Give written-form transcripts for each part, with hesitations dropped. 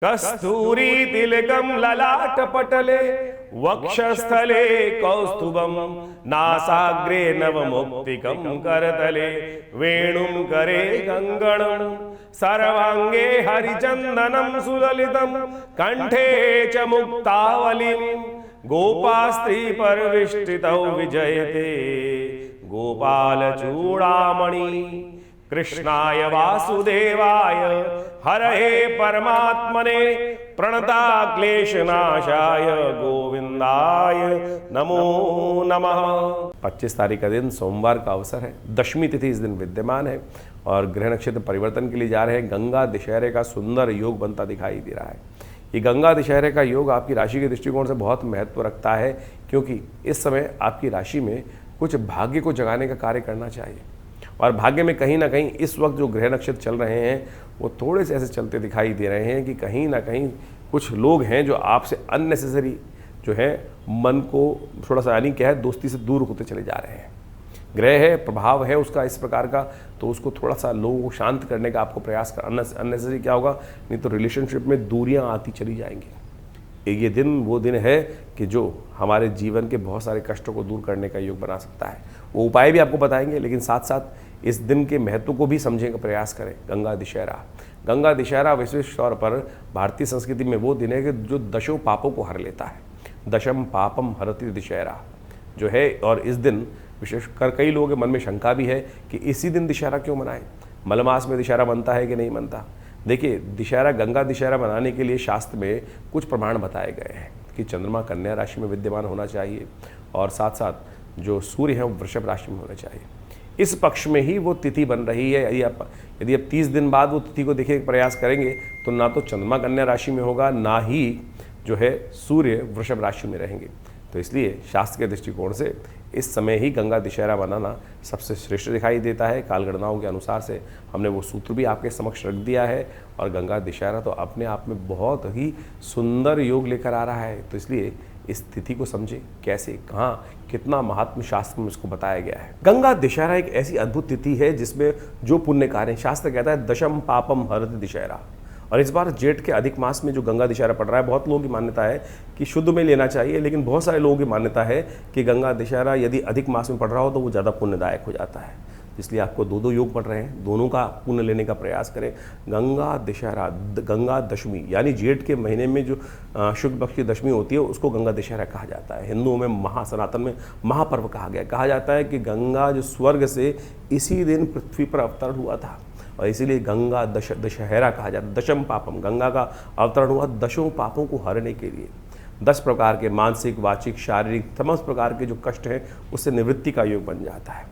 कस्तूरी तिलकम ललाटपटले वक्षस्थले कौस्तुभम नासाग्रे नवमुक्तिकं करतले वेणुं करे गंगणं सर्वांगे हरिचंदनं सुललितं कंठे च मुक्तावलिं गोपास्त्री परविष्टितौ विजयते गोपाल चूड़ामणि कृष्णाय वासुदेवाय हरहे परमात्मने प्रणता क्लेशनाशाय गोविंदाय नमो नमः। 25 तारीख का दिन सोमवार का अवसर है। दशमी तिथि इस दिन विद्यमान है और ग्रह नक्षत्र परिवर्तन के लिए जा रहे हैं। गंगा दशहरे का सुंदर योग बनता दिखाई दे रहा है। ये गंगा दशहरे का योग आपकी राशि के दृष्टिकोण से बहुत महत्व रखता है, क्योंकि इस समय आपकी राशि में कुछ भाग्य को जगाने का कार्य करना चाहिए। और भाग्य में कहीं ना कहीं इस वक्त जो ग्रह नक्षत्र चल रहे हैं वो थोड़े से ऐसे चलते दिखाई दे रहे हैं कि कहीं ना कहीं कुछ लोग हैं जो आपसे अननेसेसरी जो है मन को थोड़ा सा यानी क्या है दोस्ती से दूर होते चले जा रहे हैं। ग्रह है, प्रभाव है उसका इस प्रकार का, तो उसको थोड़ा सा लोगों को शांत करने का आपको प्रयास कर। अननेसेसरी क्या होगा, नहीं तो रिलेशनशिप में दूरियां आती चली जाएंगी। ये दिन वो दिन है कि जो हमारे जीवन के बहुत सारे कष्टों को दूर करने का योग बना सकता है। वो उपाय भी आपको बताएंगे, लेकिन साथ साथ इस दिन के महत्व को भी समझने का प्रयास करें। गंगा दशहरा विशेष तौर पर भारतीय संस्कृति में वो दिन है कि जो दशों पापों को हर लेता है। दशम पापम हरति दशहरा जो है, और इस दिन विशेषकर कई लोगों के मन में शंका भी है कि इसी दिन दशहरा क्यों मनाएं। मलमास में दशहरा बनता है कि नहीं बनता। देखिए, दशहरा गंगा दशहरा मनाने के लिए शास्त्र में कुछ प्रमाण बताए गए हैं कि चंद्रमा कन्या राशि में विद्यमान होना चाहिए और साथ साथ जो सूर्य है वो वृषभ राशि में होना चाहिए। इस पक्ष में ही वो तिथि बन रही है। यदि आप 30 दिन बाद वो तिथि को देखने का प्रयास करेंगे तो ना तो चंद्रमा कन्या राशि में होगा, ना ही जो है सूर्य वृषभ राशि में रहेंगे। तो इसलिए शास्त्र के दृष्टिकोण से इस समय ही गंगा दशहरा मनाना सबसे श्रेष्ठ दिखाई देता है। कालगणनाओं के अनुसार से हमने वो सूत्र भी आपके समक्ष रख दिया है और गंगा दशहरा तो अपने आप में बहुत ही सुंदर योग लेकर आ रहा है। तो इसलिए इस तिथि को समझे कैसे, कहाँ, कितना महात्म शास्त्र में इसको बताया गया है। गंगा दशहरा एक ऐसी अद्भुत तिथि है जिसमें जो पुण्य कार्य, शास्त्र कहता है दशम पापम हरति दशहरा। और इस बार जेठ के अधिक मास में जो गंगा दशहरा पड़ रहा है, बहुत लोगों की मान्यता है कि शुद्ध में लेना चाहिए, लेकिन बहुत सारे लोगों की मान्यता है कि गंगा दशहरा यदि अधिक मास में पड़ रहा हो तो वो ज़्यादा पुण्यदायक हो जाता है। इसलिए आपको दो योग पड़ रहे हैं, दोनों का पुण्य लेने का प्रयास करें। गंगा दशहरा, गंगा दशमी यानी जेठ के महीने में जो शुक्ल पक्ष की दशमी होती है उसको गंगा दशहरा कहा जाता है। हिंदुओं में सनातन में महापर्व कहा जाता है कि गंगा जो स्वर्ग से इसी दिन पृथ्वी पर अवतरण हुआ था और इसीलिए गंगा दशहरा कहा जाता है। दशम पापम, गंगा का अवतरण हुआ दशों पापों को हरने के लिए। 10 प्रकार के मानसिक, वाचिक, शारीरिक समस्त प्रकार के जो कष्ट हैं उससे निवृत्ति का योग बन जाता है।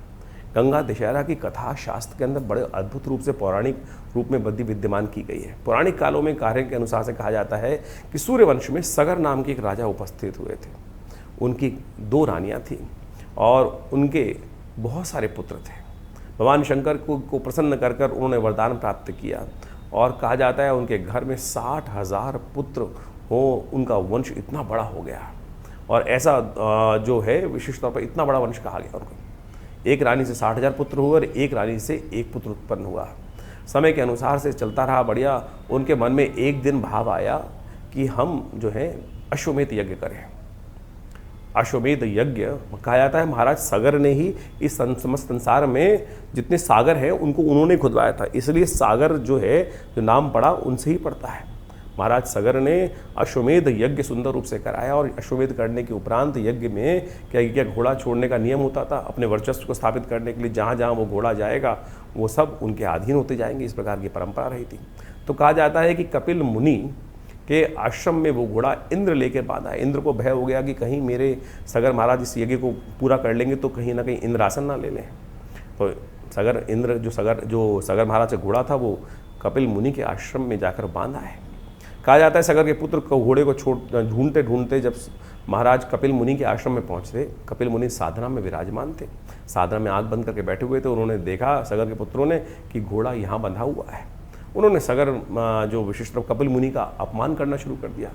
गंगा दशहरा की कथा शास्त्र के अंदर बड़े अद्भुत रूप से पौराणिक रूप में विद्यमान की गई है। पौराणिक कालों में कार्य के अनुसार से कहा जाता है कि सूर्यवंश में सगर नाम के एक राजा उपस्थित हुए थे। उनकी 2 रानियाँ थीं और उनके बहुत सारे पुत्र थे। भगवान शंकर को प्रसन्न कर कर उन्होंने वरदान प्राप्त किया और कहा जाता है उनके घर में 60,000 पुत्र हो। उनका वंश इतना बड़ा हो गया और ऐसा जो है विशेष तौर पर इतना बड़ा वंश कहा गया उनको। एक रानी से 60,000 पुत्र हुए और एक रानी से एक पुत्र उत्पन्न हुआ। समय के अनुसार से चलता रहा बढ़िया। उनके मन में एक दिन भाव आया कि हम जो है अश्वमेध यज्ञ करें। अश्वमेध यज्ञ कहा जाता है महाराज सगर ने ही इस समस्त संसार में जितने सागर हैं उनको उन्होंने खुदवाया था, इसलिए सागर जो है जो नाम पड़ा उनसे ही पड़ता है। महाराज सगर ने अश्वमेध यज्ञ सुंदर रूप से कराया और अश्वमेध करने के उपरांत यज्ञ में क्या घोड़ा छोड़ने का नियम होता था। अपने वर्चस्व को स्थापित करने के लिए जहाँ जहाँ वो घोड़ा जाएगा वो सब उनके अधीन होते जाएंगे, इस प्रकार की परंपरा रही थी। तो कहा जाता है कि कपिल मुनि के आश्रम में वो घोड़ा इंद्र लेकर बांधा। इंद्र को भय हो गया कि कहीं मेरे सगर महाराज इस यज्ञ को पूरा कर लेंगे तो कहीं ना कहीं इंद्रासन ना ले लें। तो जो सगर महाराज का घोड़ा था वो कपिल मुनि के आश्रम में जाकर बांधा है। कहा जाता है सगर के पुत्र को घोड़े को ढूंढते ढूंढते जब महाराज कपिल मुनि के आश्रम में पहुंचते, कपिल मुनि साधना में विराजमान थे, साधना में आंख बंद करके बैठे हुए थे। उन्होंने देखा सगर के पुत्रों ने कि घोड़ा यहाँ बंधा हुआ है। उन्होंने सगर जो विशिष्ट कपिल मुनि का अपमान करना शुरू कर दिया।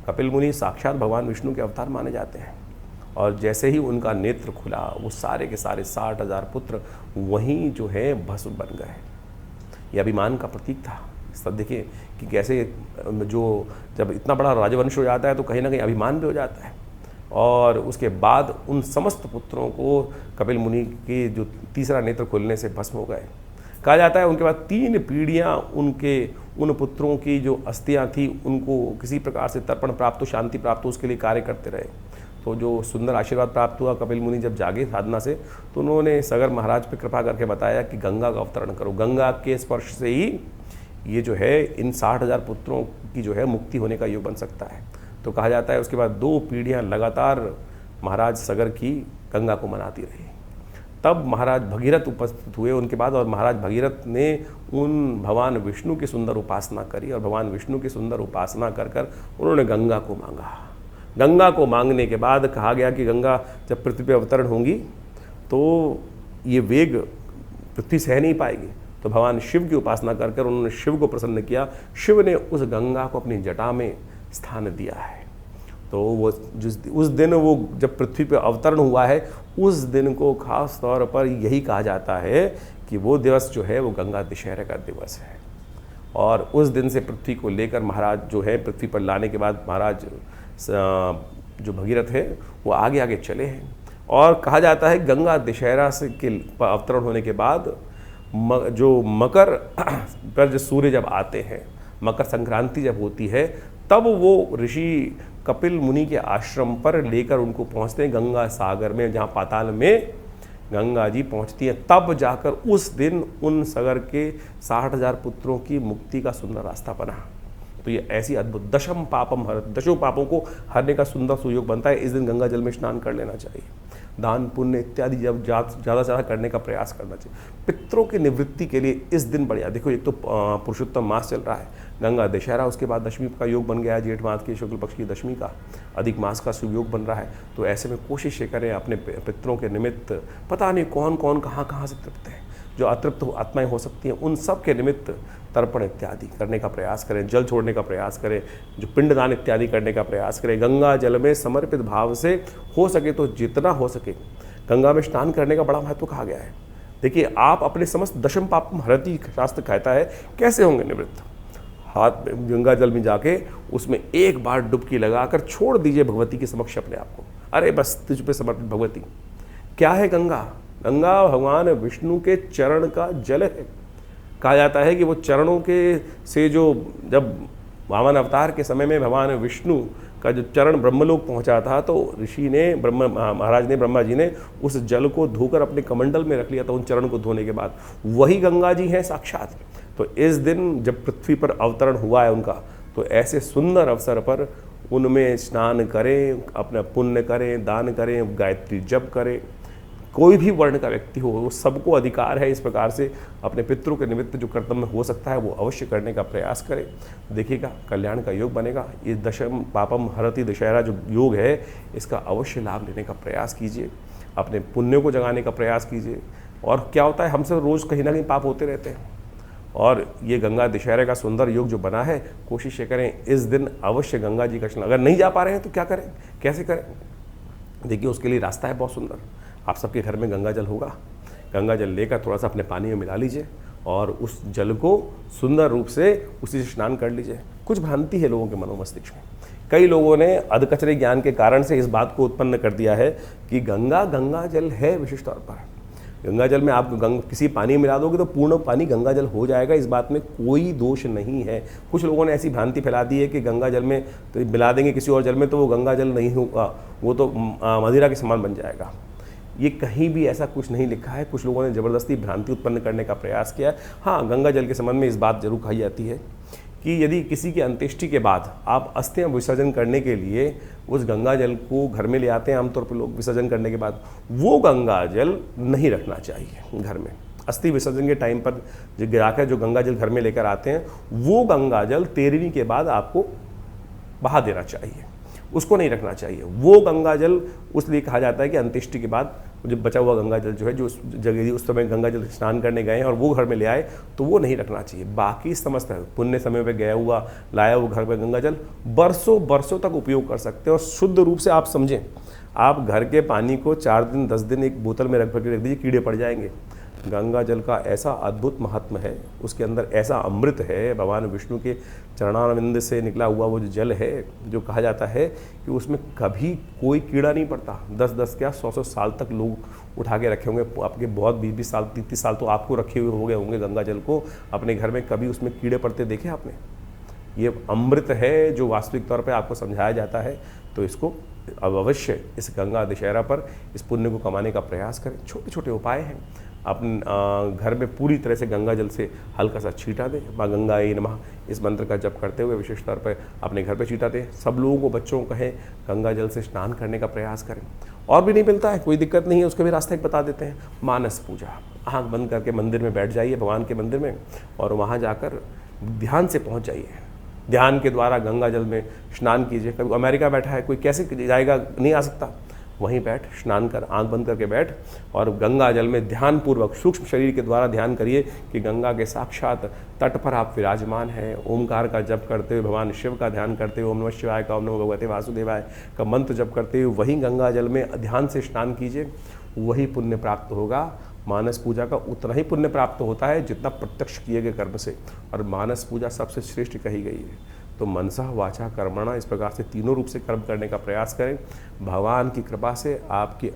कपिल मुनि साक्षात भगवान विष्णु के अवतार माने जाते हैं और जैसे ही उनका नेत्र खुला वो सारे के सारे 60,000 पुत्र वहीं जो है भस्म बन गए। यह अभिमान का प्रतीक था। देखिए कि कैसे जो जब इतना बड़ा राजवंश हो जाता है तो कहीं ना कहीं अभिमान भी हो जाता है। और उसके बाद उन समस्त पुत्रों को कपिल मुनि के जो तीसरा नेत्र खुलने से भस्म हो गए। कहा जाता है उनके बाद 3 पीढ़ियाँ उनके उन पुत्रों की जो अस्थियाँ थी उनको किसी प्रकार से तर्पण प्राप्त हो, शांति प्राप्त हो, उसके लिए कार्य करते रहे। तो जो सुंदर आशीर्वाद प्राप्त हुआ, कपिल मुनि जब जागे साधना से तो उन्होंने सगर महाराज पर कृपा करके बताया कि गंगा का अवतरण करो, गंगा के स्पर्श से ही ये जो है इन 60,000 पुत्रों की जो है मुक्ति होने का योग बन सकता है। तो कहा जाता है उसके बाद 2 पीढ़ियाँ लगातार महाराज सगर की गंगा को मनाती रही। तब महाराज भगीरथ उपस्थित हुए उनके बाद, और महाराज भगीरथ ने उन भगवान विष्णु की सुंदर उपासना करी, और भगवान विष्णु की सुंदर उपासना कर कर उन्होंने गंगा को मांगा। गंगा को मांगने के बाद कहा गया कि गंगा जब पृथ्वी पर अवतरण होंगी तो ये वेग पृथ्वी सह नहीं पाएगी। तो भगवान शिव की उपासना कर कर उन्होंने शिव को प्रसन्न किया। शिव ने उस गंगा को अपनी जटा में स्थान दिया है। तो वो उस दिन वो जब पृथ्वी पर अवतरण हुआ है उस दिन को खास तौर पर यही कहा जाता है कि वो दिवस जो है वो गंगा दशहरे का दिवस है। और उस दिन से पृथ्वी को लेकर महाराज जो है पृथ्वी पर लाने के बाद महाराज जो भगीरथ है वो आगे आगे चले हैं। और कहा जाता है गंगा दशहरा से के अवतरण होने के बाद जो मकर पर जो सूर्य जब आते हैं, मकर संक्रांति जब होती है, तब वो ऋषि कपिल मुनि के आश्रम पर लेकर उनको पहुंचते हैं गंगा सागर में, जहाँ पाताल में गंगा जी पहुंचती हैं। तब जाकर उस दिन उन सगर के 60,000 पुत्रों की मुक्ति का सुंदर रास्ता बना। तो ये ऐसी अद्भुत दशम पापम हर, 10 पापों को हरने का सुंदर सुयोग बनता है। इस दिन गंगा जल में स्नान कर लेना चाहिए, दान पुण्य इत्यादि जब ज़्यादा से ज़्यादा करने का प्रयास करना चाहिए। पितरों की निवृत्ति के लिए इस दिन बढ़िया। देखो एक तो पुरुषोत्तम मास चल रहा है, गंगा दशहरा, उसके बाद दशमी का योग बन गया है, जेठ मास की शुक्ल पक्ष की दशमी का, अधिक मास का सुयोग बन रहा है। तो ऐसे में कोशिश करें अपने पितरों के निमित्त, पता नहीं कौन कौन कहाँ से तृप्त है, जो अतृप्त आत्माएं हो सकती हैं, उन सब के निमित्त तर्पण इत्यादि करने का प्रयास करें, जल छोड़ने का प्रयास करें, जो पिंडदान इत्यादि करने का प्रयास करें। गंगा जल में समर्पित भाव से हो सके तो जितना हो सके गंगा में स्नान करने का बड़ा महत्व कहा गया है। देखिए आप अपने समस्त दशम पापम हरति शास्त्र कहता है, कैसे होंगे निवृत्त? हाथ में गंगा जल में जाके उसमें एक बार डुबकी लगाकर छोड़ दीजिए भगवती के समक्ष अपने आप को। अरे बस तुझ पे समर्पित भगवती। क्या है गंगा? गंगा भगवान विष्णु के चरण का जल है। कहा जाता है कि वो चरणों के से जो जब वामन अवतार के समय में भगवान विष्णु का जो चरण ब्रह्मलोक पहुंचा था तो ऋषि ने महाराज ने ब्रह्मा जी ने उस जल को धोकर अपने कमंडल में रख लिया था। उन चरण को धोने के बाद वही गंगा जी हैं साक्षात। तो इस दिन जब पृथ्वी पर अवतरण हुआ है उनका, तो ऐसे सुंदर अवसर पर उनमें स्नान करें, अपना पुण्य करें, दान करें, गायत्री जप करें। कोई भी वर्ण का व्यक्ति हो, वो सबको अधिकार है इस प्रकार से अपने पितरों के निमित्त जो कर्तव्य हो सकता है वो अवश्य करने का प्रयास करें। देखिएगा कल्याण का योग बनेगा। ये दशम पापम हरति दशहरा जो योग है इसका अवश्य लाभ लेने का प्रयास कीजिए, अपने पुण्यों को जगाने का प्रयास कीजिए। और क्या होता है, हमसे रोज़ कहीं ना कहीं पाप होते रहते हैं, और ये गंगा दशहरे का सुंदर योग जो बना है, कोशिश करें इस दिन अवश्य गंगा जी का स्नान। अगर नहीं जा पा रहे हैं तो क्या करें, कैसे करें? देखिए उसके लिए रास्ता है बहुत सुंदर। आप सबके घर में गंगा जल होगा, गंगा जल लेकर थोड़ा सा अपने पानी में मिला लीजिए और उस जल को सुंदर रूप से उसी से स्नान कर लीजिए। कुछ भ्रांति है लोगों के मनोमस्तिष्क में, कई लोगों ने अधकचरे ज्ञान के कारण से इस बात को उत्पन्न कर दिया है कि गंगा जल है विशेष तौर पर। गंगा जल में आप किसी पानी मिला दोगे तो पूर्ण पानी गंगा जल हो जाएगा, इस बात में कोई दोष नहीं है। कुछ लोगों ने ऐसी भ्रांति फैला दी है कि गंगा जल में तो मिला देंगे किसी और जल में तो वो गंगा जल नहीं होगा, वो तो मदिरा के समान बन जाएगा। ये कहीं भी ऐसा कुछ नहीं लिखा है। कुछ लोगों ने ज़बरदस्ती भ्रांति उत्पन्न करने का प्रयास किया है। हाँ, गंगा जल के संबंध में इस बात जरूर कही जाती है कि यदि किसी की अंत्येष्टि के बाद आप अस्थियां विसर्जन करने के लिए उस गंगा जल को घर में ले आते हैं, आमतौर पर लोग विसर्जन करने के बाद, वो गंगा जल नहीं रखना चाहिए घर में। अस्थि विसर्जन के टाइम पर जो गिराकर जो गंगा जल घर में लेकर आते हैं, वो गंगा जल 13वीं के बाद आपको बहा देना चाहिए, उसको नहीं रखना चाहिए। वो गंगा जल उसलिए कहा जाता है कि अंत्येष्टि के बाद जो बचा हुआ गंगा जल जो है, जो उस जगह उस समय गंगा जल स्नान करने गए हैं और वो घर में ले आए, तो वो नहीं रखना चाहिए। बाकी समस्त पुण्य समय पे गया हुआ लाया हुआ घर में गंगा जल बरसों बरसों तक उपयोग कर सकते हैं। और शुद्ध रूप से आप समझें, आप घर के पानी को 4 दिन 10 दिन एक बोतल में रख दीजिए, कीड़े पड़ जाएंगे। गंगा जल का ऐसा अद्भुत महात्म है, उसके अंदर ऐसा अमृत है, भगवान विष्णु के चरणारविंद से निकला हुआ वो जो जल है, जो कहा जाता है कि उसमें कभी कोई कीड़ा नहीं पड़ता। 10-10 क्या 100-100 साल तक लोग उठा के रखे होंगे, आपके बहुत 20-20 साल 30-30 साल तो आपको रखे हुए हो गए होंगे गंगा जल को अपने घर में। कभी उसमें कीड़े पड़ते देखे आपने? ये अमृत है जो वास्तविक तौर पे आपको समझाया जाता है। तो इसको अब अवश्य इस गंगा दशहरा पर इस पुण्य को कमाने का प्रयास करें। छोटे छोटे उपाय हैं, अपने घर में पूरी तरह से गंगा जल से हल्का सा छींटा दें, माँ गंगाए नमः इस मंत्र का जप करते हुए विशेष तौर पर अपने घर पे छींटा दें। सब लोगों को, बच्चों को कहें गंगा जल से स्नान करने का प्रयास करें। और भी नहीं मिलता है, कोई दिक्कत नहीं है, उसका भी रास्ता एक बता देते हैं। मानस पूजा, आँख बंद करके मंदिर में बैठ जाइए, भगवान के मंदिर में, और वहाँ जाकर ध्यान से पहुँच जाइए। ध्यान के द्वारा गंगा जल में स्नान कीजिए। कभी अमेरिका बैठा है कोई, कैसे जाएगा, नहीं आ सकता, वहीं बैठ स्नान कर, आंख बंद करके बैठ और गंगा जल में ध्यान पूर्वक सूक्ष्म शरीर के द्वारा ध्यान करिए कि गंगा के साक्षात तट पर आप विराजमान हैं। ओमकार का जप करते हुए, भगवान शिव का ध्यान करते हुए, ओम नमः शिवाय का, ओम नमो भगवते वासुदेवाय का मंत्र जप करते हुए वहीं गंगा जल में ध्यान से स्नान कीजिए, वही पुण्य प्राप्त होगा। मानस पूजा का उतना ही पुण्य प्राप्त होता है जितना प्रत्यक्ष किए गए कर्म से, और मानस पूजा सबसे श्रेष्ठ कही गई है। तो मनसा वाचा कर्मणा, इस प्रकार से तीनों रूप से कर्म करने का प्रयास करें। भगवान की कृपा से आपके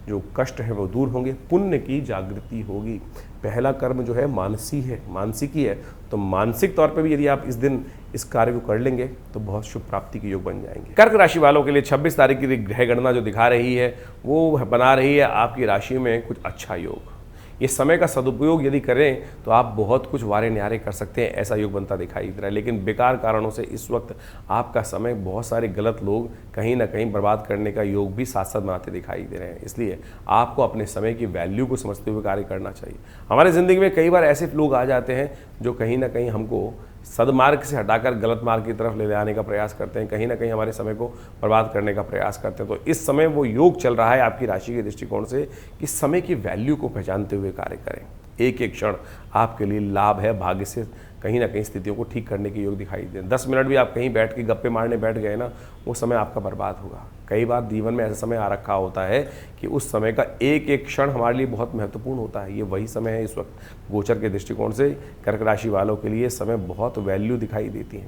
जो कष्ट है वो दूर होंगे, पुण्य की जागृति होगी। पहला कर्म जो है मानसिकी है, तो मानसिक तौर पे भी यदि आप इस दिन इस कार्य को कर लेंगे तो बहुत शुभ प्राप्ति के योग बन जाएंगे। कर्क राशि वालों के लिए 26 तारीख की ग्रह गणना जो दिखा रही है वो बना रही है आपकी राशि में कुछ अच्छा योग। ये समय का सदुपयोग यदि करें तो आप बहुत कुछ वारे न्यारे कर सकते हैं, ऐसा योग बनता दिखाई दे रहा है। लेकिन बेकार कारणों से इस वक्त आपका समय बहुत सारे गलत लोग कहीं ना कहीं बर्बाद करने का योग भी साथ साथ बनाते दिखाई दे रहे हैं। इसलिए आपको अपने समय की वैल्यू को समझते हुए कार्य करना चाहिए। हमारे ज़िंदगी में कई बार ऐसे लोग आ जाते हैं जो कहीं ना कहीं हमको सदमार्ग से हटाकर गलत मार्ग की तरफ ले आने का प्रयास करते हैं, कहीं ना कहीं हमारे समय को बर्बाद करने का प्रयास करते हैं। तो इस समय वो योग चल रहा है आपकी राशि के दृष्टिकोण से कि समय की वैल्यू को पहचानते हुए कार्य करें। एक एक क्षण आपके लिए लाभ है, भाग्य से कहीं ना कहीं स्थितियों को ठीक करने के योग दिखाई दे। 10 मिनट भी आप कहीं बैठ के गप्पे मारने बैठ गए ना, वो समय आपका बर्बाद होगा। कई बार जीवन में ऐसा समय आ रखा होता है कि उस समय का एक एक क्षण हमारे लिए बहुत महत्वपूर्ण होता है। ये वही समय है इस वक्त। गोचर के दृष्टिकोण से कर्क राशि वालों के लिए समय बहुत वैल्यू दिखाई देती है।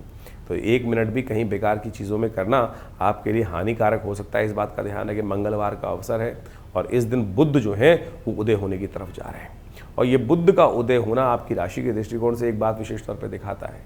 तो 1 मिनट भी कहीं बेकार की चीज़ों में करना आपके लिए हानिकारक हो सकता है। इस बात का ध्यान है कि मंगलवार का अवसर है और इस दिन बुध जो है वो उदय होने की तरफ जा रहे हैं, और ये बुध का उदय होना आपकी राशि के दृष्टिकोण से एक बात विशेष तौर पर दिखाता है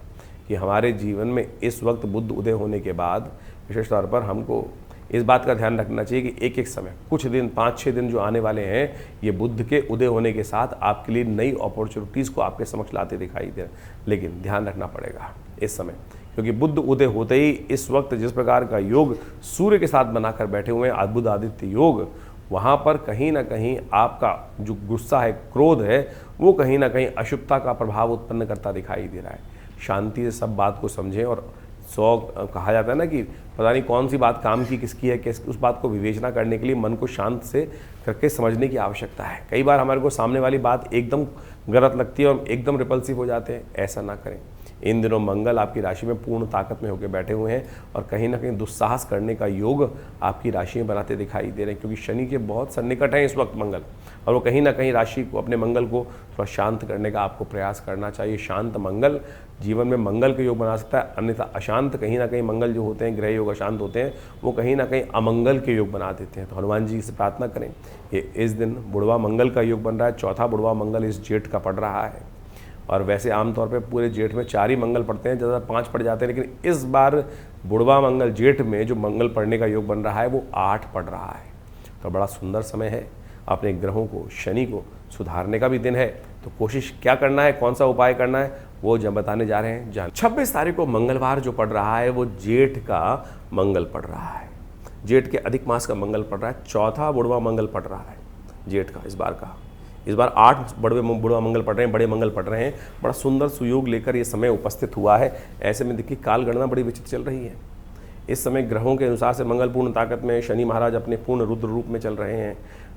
कि हमारे जीवन में इस वक्त बुध उदय होने के बाद विशेष तौर पर हमको इस बात का ध्यान रखना चाहिए कि एक एक समय, कुछ दिन 5-6 दिन जो आने वाले हैं, ये बुध के उदय होने के साथ आपके लिए नई अपॉर्चुनिटीज़ को आपके समक्ष लाते दिखाई दे रहे हैं। लेकिन ध्यान रखना पड़ेगा इस समय, क्योंकि बुध उदय होते ही इस वक्त जिस प्रकार का योग सूर्य के साथ बनाकर बैठे हुए हैं, अद्भुत आदित्य योग, वहाँ पर कहीं ना कहीं आपका जो गुस्सा है, क्रोध है, वो कहीं ना कहीं अशुभता का प्रभाव उत्पन्न करता दिखाई दे रहा है। शांति से सब बात को समझें, और 100 कहा जाता है ना कि पता नहीं कौन सी बात काम की किसकी है, उस बात को विवेचना करने के लिए मन को शांत से करके समझने की आवश्यकता है। कई बार हमारे को सामने वाली बात एकदम गलत लगती है और एकदम रिपल्सिव हो जाते हैं, ऐसा ना करें। इन दिनों मंगल आपकी राशि में पूर्ण ताकत में होकर बैठे हुए हैं और कहीं ना कहीं दुस्साहस करने का योग आपकी राशि में बनाते दिखाई दे रहे हैं, क्योंकि शनि के बहुत सन्निकट हैं इस वक्त मंगल, और वो कहीं ना कहीं राशि को, अपने मंगल को थोड़ा शांत करने का आपको प्रयास करना चाहिए। शांत मंगल जीवन में मंगल के योग बना सकता है, अन्यथा अशांत कहीं ना कहीं मंगल जो होते हैं, ग्रह योग अशांत होते हैं, वो कहीं ना कहीं अमंगल के योग बना देते हैं। तो हनुमान जी से प्रार्थना करें। ये इस दिन बुढ़वा मंगल का योग बन रहा है, चौथा बुढ़वा मंगल इस जेठ का पड़ रहा है, और वैसे आमतौर पे पूरे जेठ में 4 ही मंगल पड़ते हैं, ज़्यादा 5 पड़ जाते हैं, लेकिन इस बार बुढ़वा मंगल जेठ में जो मंगल पड़ने का योग बन रहा है वो 8 पड़ रहा है। तो बड़ा सुंदर समय है, अपने ग्रहों को, शनि को सुधारने का भी दिन है। तो कोशिश क्या करना है, कौन सा उपाय करना है, वो जब बताने जा रहे हैं। 26 तारीख को मंगलवार जो पड़ रहा है वो जेठ का मंगल पड़ रहा है, जेठ के अधिक मास का मंगल पड़ रहा है, चौथा बुढ़वा मंगल पड़ रहा है जेठ का। इस बार 8 बुढ़वा मंगल पड़ रहे हैं, बड़े मंगल पड़ रहे हैं। बड़ा सुंदर सुयोग लेकर ये समय उपस्थित हुआ है। ऐसे में देखिए काल गणना बड़ी विचित्र चल रही है। इस समय ग्रहों के अनुसार से मंगल पूर्ण ताकत में, शनि महाराज अपने पूर्ण रुद्र रूप में चल रहे हैं।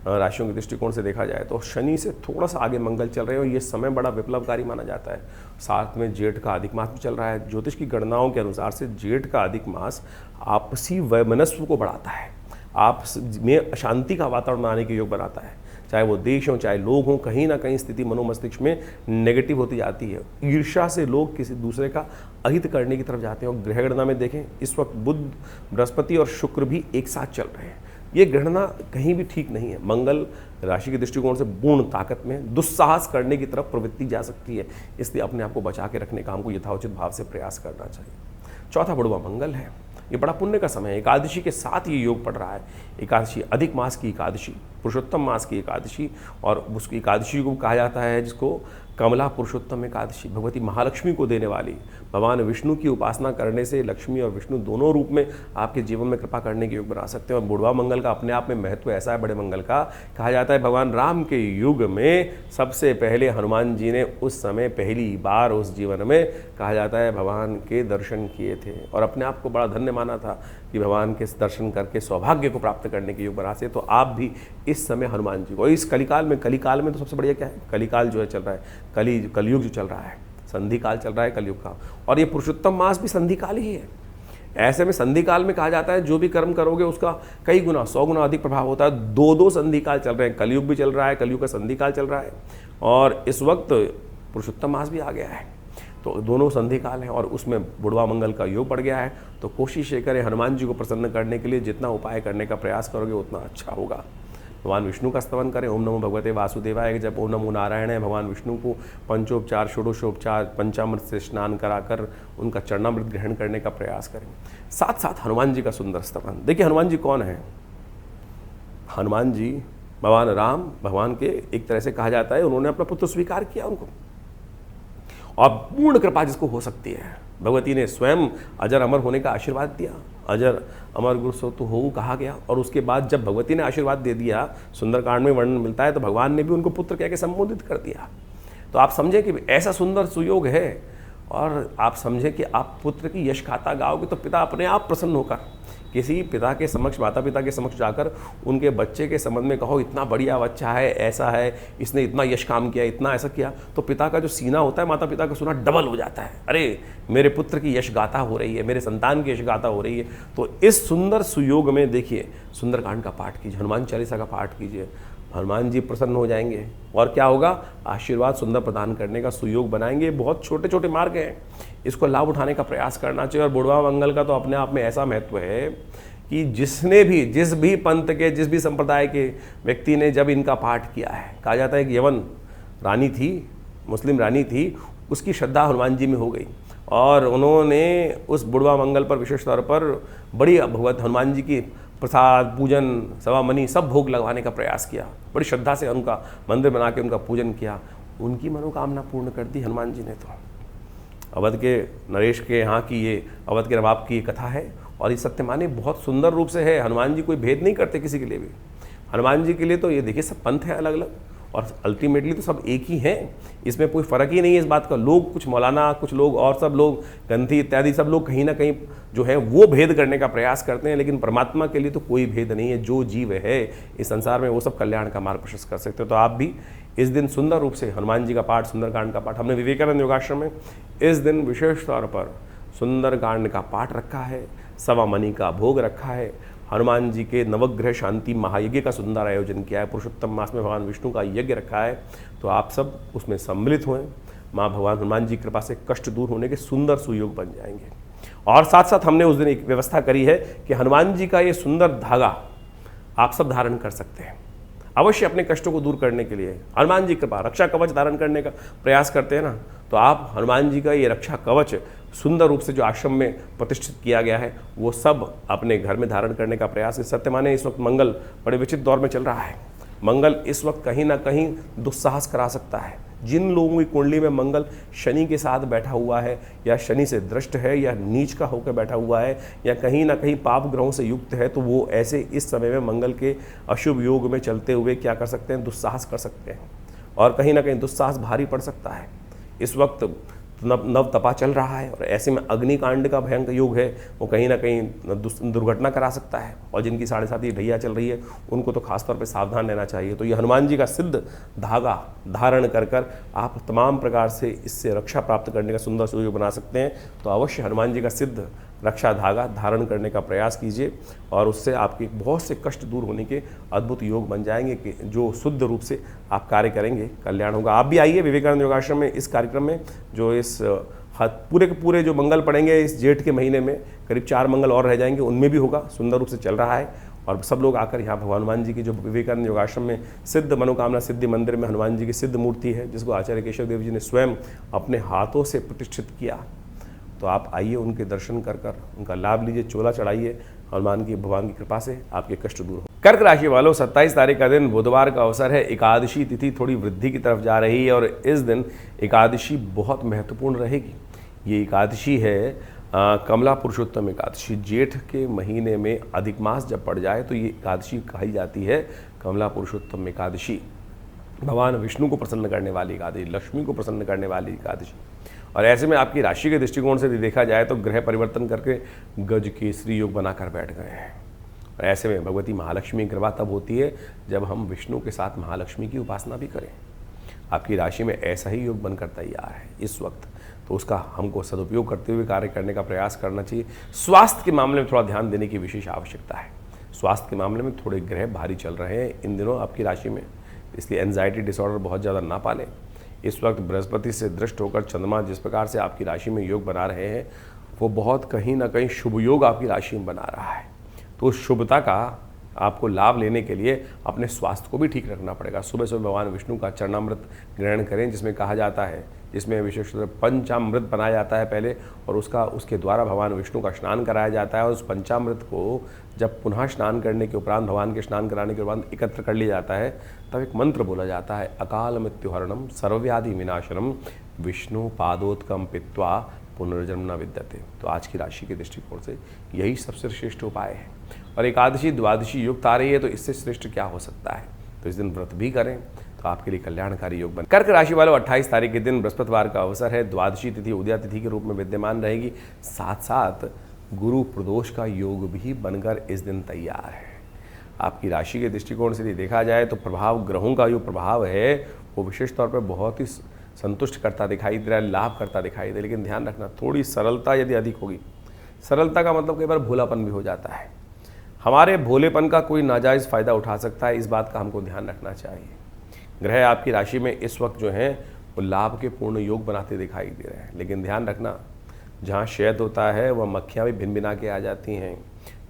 राशियों के दृष्टिकोण से देखा जाए तो शनि से थोड़ा सा आगे मंगल चल रहे हैं, और ये समय बड़ा विप्लवकारी माना जाता है। साथ में जेठ का अधिक मास भी चल रहा है। ज्योतिष की गणनाओं के अनुसार से जेठ का अधिक मास आपसी वैमनस्व को बढ़ाता है, आप में अशांति का वातावरण बनाने के योग बनाता है। चाहे वो देश हो चाहे लोग हों, कहीं ना कहीं स्थिति मनोमस्तिष्क में नेगेटिव होती जाती है। ईर्ष्या से लोग किसी दूसरे का अहित करने की तरफ जाते हैं। और ग्रह गणना में देखें, इस वक्त बुध, बृहस्पति और शुक्र भी एक साथ चल रहे हैं। ये गणना कहीं भी ठीक नहीं है। मंगल राशि के दृष्टिकोण से पूर्ण ताकत में दुस्साहस करने की तरफ प्रवृत्ति जा सकती है, इसलिए अपने आप को बचा के रखने का हमको यथाउचित भाव से प्रयास करना चाहिए। चौथा बुढ़वा मंगल है, ये बड़ा पुण्य का समय है। एकादशी के साथ ये योग पड़ रहा है। एकादशी अधिक मास की एकादशी, पुरुषोत्तम मास की एकादशी, और उस एकादशी को कहा जाता है जिसको कमला पुरुषोत्तम एकादशी, भगवती महालक्ष्मी को देने वाली। भगवान विष्णु की उपासना करने से लक्ष्मी और विष्णु दोनों रूप में आपके जीवन में कृपा करने के योग बना सकते हैं। और बुढ़वा मंगल का अपने आप में महत्व ऐसा है, बड़े मंगल का, कहा जाता है भगवान राम के युग में सबसे पहले हनुमान जी ने उस समय पहली बार उस जीवन में, कहा जाता है, भगवान के दर्शन किए थे और अपने आप को बड़ा धन्य माना था कि भगवान के दर्शन करके सौभाग्य को प्राप्त करने के योग बना से। तो आप भी इस समय हनुमान जी को, इस कलिकाल में तो सबसे बढ़िया क्या है, कलिकाल जो है चल रहा है, कलयुग जो चल रहा है, संधि काल चल रहा है कलयुग का, और ये पुरुषोत्तम मास भी संधि काल ही है। ऐसे में संधि काल में कहा जाता है जो भी कर्म करोगे उसका कई गुना, 100 गुना अधिक प्रभाव होता है। दो संधि काल चल रहे हैं, कलयुग भी चल रहा है, कलयुग का संधि काल चल रहा है, और इस वक्त पुरुषोत्तम मास भी आ गया है। तो दोनों संधि काल हैं और उसमें बुढ़वा मंगल का योग पड़ गया है। तो कोशिश ये करें हनुमान जी को प्रसन्न करने के लिए जितना उपाय करने का प्रयास करोगे उतना अच्छा होगा। भगवान विष्णु का स्तवन करें, ओम नमो भगवते वासुदेवाय। जब ओम नमो नारायण है, भगवान विष्णु को पंचोपचार, षोडशोपचार, पंचामृत से स्नान कराकर उनका चरणामृत ग्रहण करने का प्रयास करें। साथ साथ हनुमान जी का सुंदर स्तवन। देखिए हनुमान जी कौन है? हनुमान जी भगवान राम, भगवान के एक तरह से कहा जाता है उन्होंने अपना पुत्र स्वीकार किया उनको, और पूर्ण कृपा जिसको हो सकती है, भगवती ने स्वयं अजर अमर होने का आशीर्वाद दिया। अजर अमर गुरु सो तो हो कहा गया, और उसके बाद जब भगवती ने आशीर्वाद दे दिया, सुंदरकांड में वर्णन मिलता है, तो भगवान ने भी उनको पुत्र कह के संबोधित कर दिया। तो आप समझें कि ऐसा सुंदर सुयोग है, और आप समझें कि आप पुत्र की यश गाथा गाओगे तो पिता अपने आप प्रसन्न होकर किसी पिता के समक्ष, माता पिता के समक्ष जाकर उनके बच्चे के संबंध में कहो इतना बढ़िया बच्चा है, ऐसा है, इसने इतना यश काम किया, इतना ऐसा किया, तो पिता का जो सीना होता है, माता पिता का सीना डबल हो जाता है। अरे मेरे पुत्र की यश गाथा हो रही है, मेरे संतान की यश गाथा हो रही है। तो इस सुंदर सुयोग में देखिए सुंदरकांड का पाठ कीजिए, हनुमान चालीसा का पाठ कीजिए, हनुमान जी प्रसन्न हो जाएंगे, और क्या होगा, आशीर्वाद सुंदर प्रदान करने का सुयोग बनाएंगे। बहुत छोटे छोटे मार्ग हैं, इसको लाभ उठाने का प्रयास करना चाहिए। और बुढ़वा मंगल का तो अपने आप में ऐसा महत्व है कि जिसने भी, जिस भी पंथ के, जिस भी संप्रदाय के व्यक्ति ने जब इनका पाठ किया है, कहा जाता है कि यवन रानी थी, मुस्लिम रानी थी, उसकी श्रद्धा हनुमान जी में हो गई, और उन्होंने उस बुढ़वा मंगल पर विशेष तौर पर बड़ी भगवत हनुमान जी की प्रसाद, पूजन, सवा मनी सब भोग लगवाने का प्रयास किया, बड़ी श्रद्धा से उनका मंदिर बना के उनका पूजन किया, उनकी मनोकामना पूर्ण कर दी हनुमान जी ने। तो अवध के नरेश के यहाँ की ये, अवध के नवाब की ये कथा है, और ये सत्य माने बहुत सुंदर रूप से है। हनुमान जी कोई भेद नहीं करते किसी के लिए भी, हनुमान जी के लिए तो ये देखिए सब पंथ है अलग अलग, और अल्टीमेटली तो सब एक ही हैं, इसमें कोई फ़र्क ही नहीं है इस बात का। लोग कुछ मौलाना, कुछ लोग और सब लोग गंधी इत्यादि सब लोग कहीं ना कहीं जो है वो भेद करने का प्रयास करते हैं, लेकिन परमात्मा के लिए तो कोई भेद नहीं है। जो जीव है इस संसार में वो सब कल्याण का मार्ग प्रशस्त कर सकते हैं। तो आप भी इस दिन सुंदर रूप से हनुमान जी का पाठ, सुंदरकांड का पाठ, हमने विवेकानंद योगाश्रम में इस दिन विशेष तौर पर सुंदरकांड का पाठ रखा है, सवा मनी का भोग रखा है, हनुमान जी के नवग्रह शांति महायज्ञ का सुंदर आयोजन किया है, पुरुषोत्तम मास में भगवान विष्णु का यज्ञ रखा है। तो आप सब उसमें सम्मिलित हुए, माँ भगवान हनुमान जी की कृपा से कष्ट दूर होने के सुंदर सुयोग बन जाएंगे। और साथ साथ हमने उस दिन एक व्यवस्था करी है कि हनुमान जी का ये सुंदर धागा आप सब धारण कर सकते हैं, अवश्य अपने कष्टों को दूर करने के लिए। हनुमान जी कृपा रक्षा कवच धारण करने का प्रयास करते हैं ना, तो आप हनुमान जी का ये रक्षा कवच सुंदर रूप से जो आश्रम में प्रतिष्ठित किया गया है वो सब अपने घर में धारण करने का प्रयास। सत्य माने इस वक्त मंगल बड़े विचित्र दौर में चल रहा है। मंगल इस वक्त कहीं ना कहीं दुस्साहस करा सकता है। जिन लोगों की कुंडली में मंगल शनि के साथ बैठा हुआ है, या शनि से दृष्ट है, या नीच का होकर बैठा हुआ है, या कहीं ना कहीं पाप ग्रहों से युक्त है, तो वो ऐसे इस समय में मंगल के अशुभ योग में चलते हुए क्या कर सकते हैं, दुस्साहस कर सकते हैं, और कहीं ना कहीं दुस्साहस भारी पड़ सकता है। इस वक्त नव तपा चल रहा है, और ऐसे में अग्निकांड का भयंकर योग है, वो कहीं ना कहीं दुर्घटना करा सकता है, और जिनकी 7.5 ढैया चल रही है उनको तो खासतौर पे सावधान रहना चाहिए। तो ये हनुमान जी का सिद्ध धागा धारण कर कर आप तमाम प्रकार से इससे रक्षा प्राप्त करने का सुंदर सुयोग बना सकते हैं। तो अवश्य हनुमान जी का सिद्ध रक्षा धागा धारण करने का प्रयास कीजिए और उससे आपके बहुत से कष्ट दूर होने के अद्भुत योग बन जाएंगे कि जो शुद्ध रूप से आप कार्य करेंगे, कल्याण होगा। आप भी आइए विवेकानंद योगाश्रम में इस कार्यक्रम में, जो इस पूरे के पूरे जो मंगल पड़ेंगे इस जेठ के महीने में, करीब 4 मंगल और रह जाएंगे, उनमें भी होगा, सुंदर रूप से चल रहा है। और सब लोग आकर यहाँ भगवान हनुमान जी की, जो विवेकानंद योगाश्रम में सिद्ध मनोकामना सिद्धि मंदिर में हनुमान जी की सिद्ध मूर्ति है, जिसको आचार्य केशव देव जी ने स्वयं अपने हाथों से प्रतिष्ठित किया, तो आप आइए उनके दर्शन कर उनका लाभ लीजिए, चोला चढ़ाइए, हनुमान की भगवान की कृपा से आपके कष्ट दूर हो। कर्क राशि वालों, 27 तारीख का दिन बुधवार का अवसर है। एकादशी तिथि थोड़ी वृद्धि की तरफ जा रही है और इस दिन एकादशी बहुत महत्वपूर्ण रहेगी। ये एकादशी है कमला पुरुषोत्तम एकादशी। जेठ के महीने में अधिक मास जब पड़ जाए तो ये एकादशी कही जाती है कमला पुरुषोत्तम एकादशी। भगवान विष्णु को प्रसन्न करने वाली एकादशी, लक्ष्मी को प्रसन्न करने वाली एकादशी। और ऐसे में आपकी राशि के दृष्टिकोण से देखा जाए तो ग्रह परिवर्तन करके गज केसरी योग बनाकर बैठ गए हैं। और ऐसे में भगवती महालक्ष्मी की कृपा तब होती है जब हम विष्णु के साथ महालक्ष्मी की उपासना भी करें। आपकी राशि में ऐसा ही योग बनकर तैयार है इस वक्त, तो उसका हमको सदुपयोग करते हुए कार्य करने का प्रयास करना चाहिए। स्वास्थ्य के मामले में थोड़ा ध्यान देने की विशेष आवश्यकता है। स्वास्थ्य के मामले में थोड़े ग्रह भारी चल रहे हैं इन दिनों आपकी राशि में, इसलिए एंजाइटी डिसऑर्डर बहुत ज़्यादा ना पालें। इस वक्त बृहस्पति से दृष्ट होकर चंद्रमा जिस प्रकार से आपकी राशि में योग बना रहे हैं, वो बहुत कहीं ना कहीं शुभ योग आपकी राशि में बना रहा है। तो उस शुभता का आपको लाभ लेने के लिए अपने स्वास्थ्य को भी ठीक रखना पड़ेगा। सुबह सुबह भगवान विष्णु का चरणामृत ग्रहण करें, जिसमें कहा जाता है, जिसमें विशेष रूप से पंचामृत बनाया जाता है पहले, और उसके द्वारा भगवान विष्णु का स्नान कराया जाता है। और उस पंचामृत को जब पुनः स्नान करने के उपरांत, भगवान के स्नान कराने के उपरांत एकत्र कर लिया जाता है, तब एक मंत्र बोला जाता है, अकाल मृत्युहरणम सर्वव्याधि विनाशनम विष्णु पादोत्कम पित्वा पुनर्जन्म न विद्यते। तो आज की राशि के दृष्टिकोण से यही सबसे श्रेष्ठ उपाय है। और एकादशी द्वादशी युक्त आ रही है, तो इससे श्रेष्ठ क्या हो सकता है। तो इस दिन व्रत भी करें तो आपके लिए कल्याणकारी योग बने। कर्क राशि वालों, 28 तारीख के दिन बृहस्पतिवार का अवसर है। द्वादशी तिथि उदया तिथि के रूप में विद्यमान रहेगी। साथ साथ गुरु प्रदोष का योग भी बनकर इस दिन तैयार है। आपकी राशि के दृष्टिकोण से देखा जाए तो प्रभाव, ग्रहों का जो प्रभाव है वो विशेष तौर पर बहुत ही संतुष्ट करता दिखाई दे रहा है, लाभ करता दिखाई दे रहा है। लेकिन ध्यान रखना, थोड़ी सरलता यदि अधिक होगी, सरलता का मतलब कई बार भोलापन भी हो जाता है। हमारे भोलेपन का कोई नाजायज़ फ़ायदा उठा सकता है, इस बात का हमको ध्यान रखना चाहिए। ग्रह आपकी राशि में इस वक्त जो हैं वो लाभ के पूर्ण योग बनाते दिखाई दे रहे हैं। लेकिन ध्यान रखना, जहाँ शहद होता है वह मक्खियाँ भी भिन भिना के आ जाती हैं।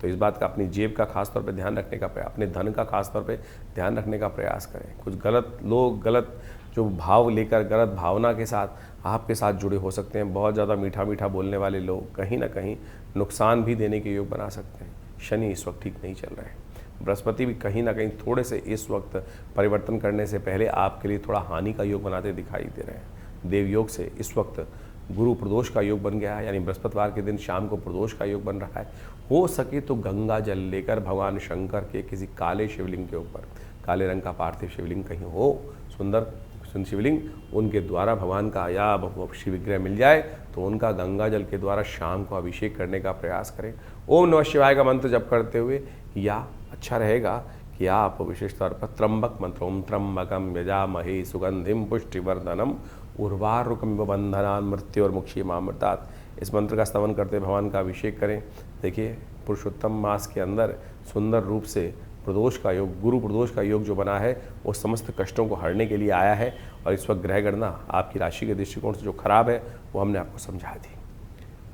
तो इस बात का अपनी जेब का खास तौर पे ध्यान रखने का प्रयास, अपने धन का खास तौर पे ध्यान रखने का प्रयास करें। कुछ गलत लोग गलत जो भाव लेकर, गलत भावना के साथ आपके साथ जुड़े हो सकते हैं। बहुत ज़्यादा मीठा मीठा बोलने वाले लोग कहीं ना कहीं नुकसान भी देने के योग बना सकते हैं। शनि इस वक्त ठीक नहीं चल रहे हैं। बृहस्पति भी कहीं ना कहीं थोड़े से इस वक्त परिवर्तन करने से पहले आपके लिए थोड़ा हानि का योग बनाते दिखाई दे रहे हैं। देव योग से इस वक्त गुरु प्रदोष का योग बन गया है, यानी बृहस्पतिवार के दिन शाम को प्रदोष का योग बन रहा है। हो सके तो गंगा जल लेकर भगवान शंकर के किसी काले शिवलिंग के ऊपर, काले रंग का पार्थिव शिवलिंग कहीं हो, सुंदर शिवलिंग, उनके द्वारा भगवान का या शिव विग्रह मिल जाए तो उनका गंगा जल के द्वारा शाम को अभिषेक करने का प्रयास करें। ओम नमः शिवाय का मंत्र जप करते हुए, या अच्छा रहेगा कि आप विशेष तौर पर त्र्यंबक मंत्र, ओम त्र्यंबकम यजामहे सुगंधिम पुष्टिवर्धनम उर्वारुकमिव बंधनान् मृत्योर्मुक्षीयमामृतात्, इस मंत्र का स्तवन करते भगवान का अभिषेक करें। देखिए, पुरुषोत्तम मास के अंदर सुंदर रूप से प्रदोष का योग, गुरु प्रदोष का योग जो बना है वो समस्त कष्टों को हरने के लिए आया है। और इस वक्त ग्रह गणना आपकी राशि के दृष्टिकोण से जो खराब है वो हमने आपको समझा दी।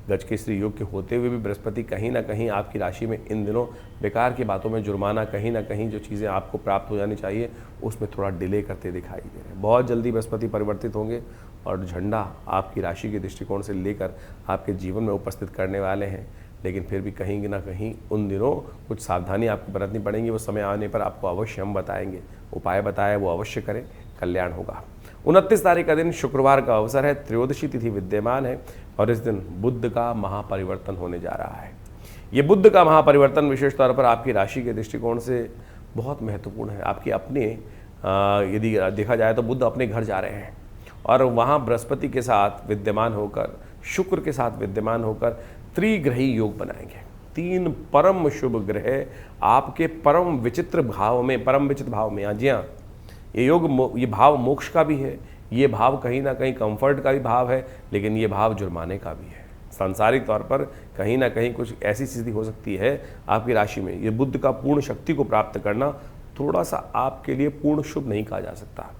गज केसरी योग के होते हुए भी बृहस्पति कहीं ना कहीं आपकी राशि में इन दिनों बेकार की बातों में जुर्माना, कहीं ना कहीं जो चीज़ें आपको प्राप्त हो जानी चाहिए उसमें थोड़ा डिले करते दिखाई दे रहे हैं। बहुत जल्दी बृहस्पति परिवर्तित होंगे और झंडा आपकी राशि के दृष्टिकोण से लेकर आपके जीवन में उपस्थित करने वाले हैं। लेकिन फिर भी कहीं ना कहीं उन दिनों कुछ सावधानी आपको बरतनी पड़ेंगी। वो समय आने पर आपको अवश्य हम बताएंगे, उपाय बताए वो अवश्य करें, कल्याण होगा। 29 तारीख का दिन शुक्रवार का अवसर है। त्रयोदशी तिथि विद्यमान है और इस दिन बुध का महापरिवर्तन होने जा रहा है। ये बुध का महापरिवर्तन विशेष तौर पर आपकी राशि के दृष्टिकोण से बहुत महत्वपूर्ण है। आपके अपने यदि देखा जाए तो बुध अपने घर जा रहे हैं और वहाँ बृहस्पति के साथ विद्यमान होकर, शुक्र के साथ विद्यमान होकर त्रिग्रही योग बनाएंगे। 3 परम शुभ ग्रह आपके परम विचित्र भाव में, परम विचित्र भाव में, जी हाँ, ये योग, ये भाव मोक्ष का भी है, ये भाव कहीं ना कहीं कंफर्ट का भी भाव है, लेकिन ये भाव जुर्माने का भी है। सांसारिक तौर पर कहीं ना कहीं कुछ ऐसी स्थिति हो सकती है आपकी राशि में, ये बुध का पूर्ण शक्ति को प्राप्त करना थोड़ा सा आपके लिए पूर्ण शुभ नहीं कहा जा सकता।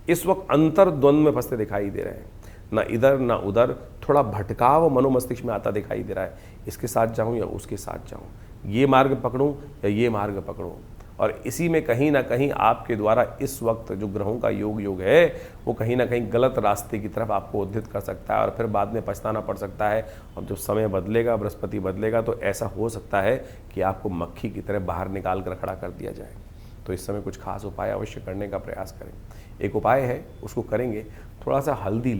इस वक्त अंतर्द्वंद में फंसते दिखाई दे रहे हैं, ना इधर ना उधर, थोड़ा भटकाव मनोमस्तिष्क में आता दिखाई दे रहा है, इसके साथ जाऊं या उसके साथ जाऊं, ये मार्ग पकड़ूं या ये मार्ग पकड़ूं। और इसी में कहीं ना कहीं आपके द्वारा इस वक्त जो ग्रहों का योग है वो कहीं ना कहीं गलत रास्ते की तरफ आपको उद्धृत कर सकता है और फिर बाद में पछताना पड़ सकता है। और जब समय बदलेगा, बृहस्पति बदलेगा, तो ऐसा हो सकता है कि आपको मक्खी की तरह बाहर निकाल कर खड़ा कर दिया जाए। तो इस समय कुछ खास उपाय अवश्य करने का प्रयास करें। एक उपाय है, उसको करेंगे, थोड़ा सा हल्दी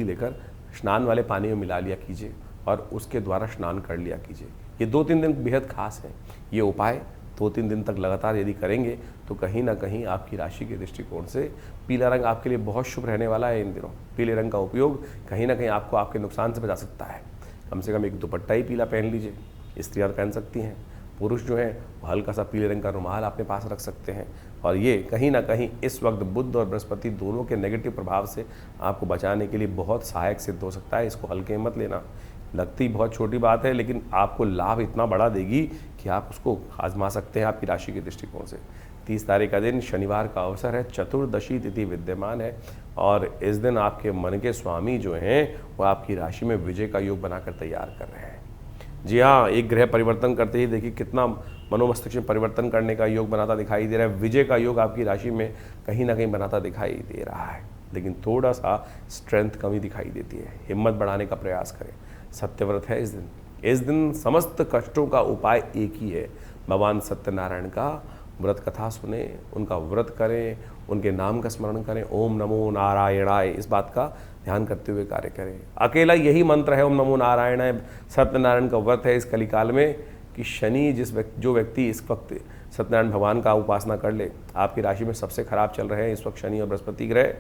लेकर स्नान वाले पानी में मिला लिया कीजिए और उसके द्वारा स्नान कर लिया कीजिए। ये 2-3 दिन बेहद खास है। ये उपाय 2-3 दिन तक लगातार यदि करेंगे तो कहीं ना कहीं आपकी राशि के दृष्टिकोण से पीला रंग आपके लिए बहुत शुभ रहने वाला है। इन दिनों पीले रंग का उपयोग कहीं ना कहीं आपको आपके नुकसान से बचा सकता है। कम से कम एक दुपट्टा ही पीला पहन लीजिए, स्त्रियाँ पहन सकती हैं। पुरुष जो हैं वो हल्का सा पीले रंग का रुमाल अपने पास रख सकते हैं। और ये कहीं ना कहीं इस वक्त बुध और बृहस्पति दोनों के नेगेटिव प्रभाव से आपको बचाने के लिए बहुत सहायक सिद्ध हो सकता है। इसको हल्के में मत लेना। लगती बहुत छोटी बात है लेकिन आपको लाभ इतना बड़ा देगी कि आप उसको आजमा सकते हैं आपकी राशि के दृष्टिकोण से। 30 तारीख का दिन शनिवार का अवसर है, चतुर्दशी तिथि विद्यमान है और इस दिन आपके मन के स्वामी जो हैं वो आपकी राशि में विजय का योग बनाकर तैयार कर रहे हैं। जी हाँ, एक ग्रह परिवर्तन करते ही देखिए कितना मनोमस्तिष्क में परिवर्तन करने का योग बनाता दिखाई दे रहा है। विजय का योग आपकी राशि में कहीं ना कहीं बनाता दिखाई दे रहा है, लेकिन थोड़ा सा स्ट्रेंथ कमी दिखाई देती है। हिम्मत बढ़ाने का प्रयास करें। सत्यव्रत है इस दिन समस्त कष्टों का उपाय एक ही है, भगवान सत्यनारायण का व्रत कथा सुने, उनका व्रत करें, उनके नाम का स्मरण करें, ओम नमो नारायणाय, इस बात का ध्यान करते हुए कार्य करें। अकेला यही मंत्र है, ओम नमो नारायणाय। सत्यनारायण का व्रत है इस कलिकाल में कि शनि जो व्यक्ति इस वक्त सत्यनारायण भगवान का उपासना कर ले, आपकी राशि में सबसे खराब चल रहे हैं इस वक्त शनि और बृहस्पति ग्रह,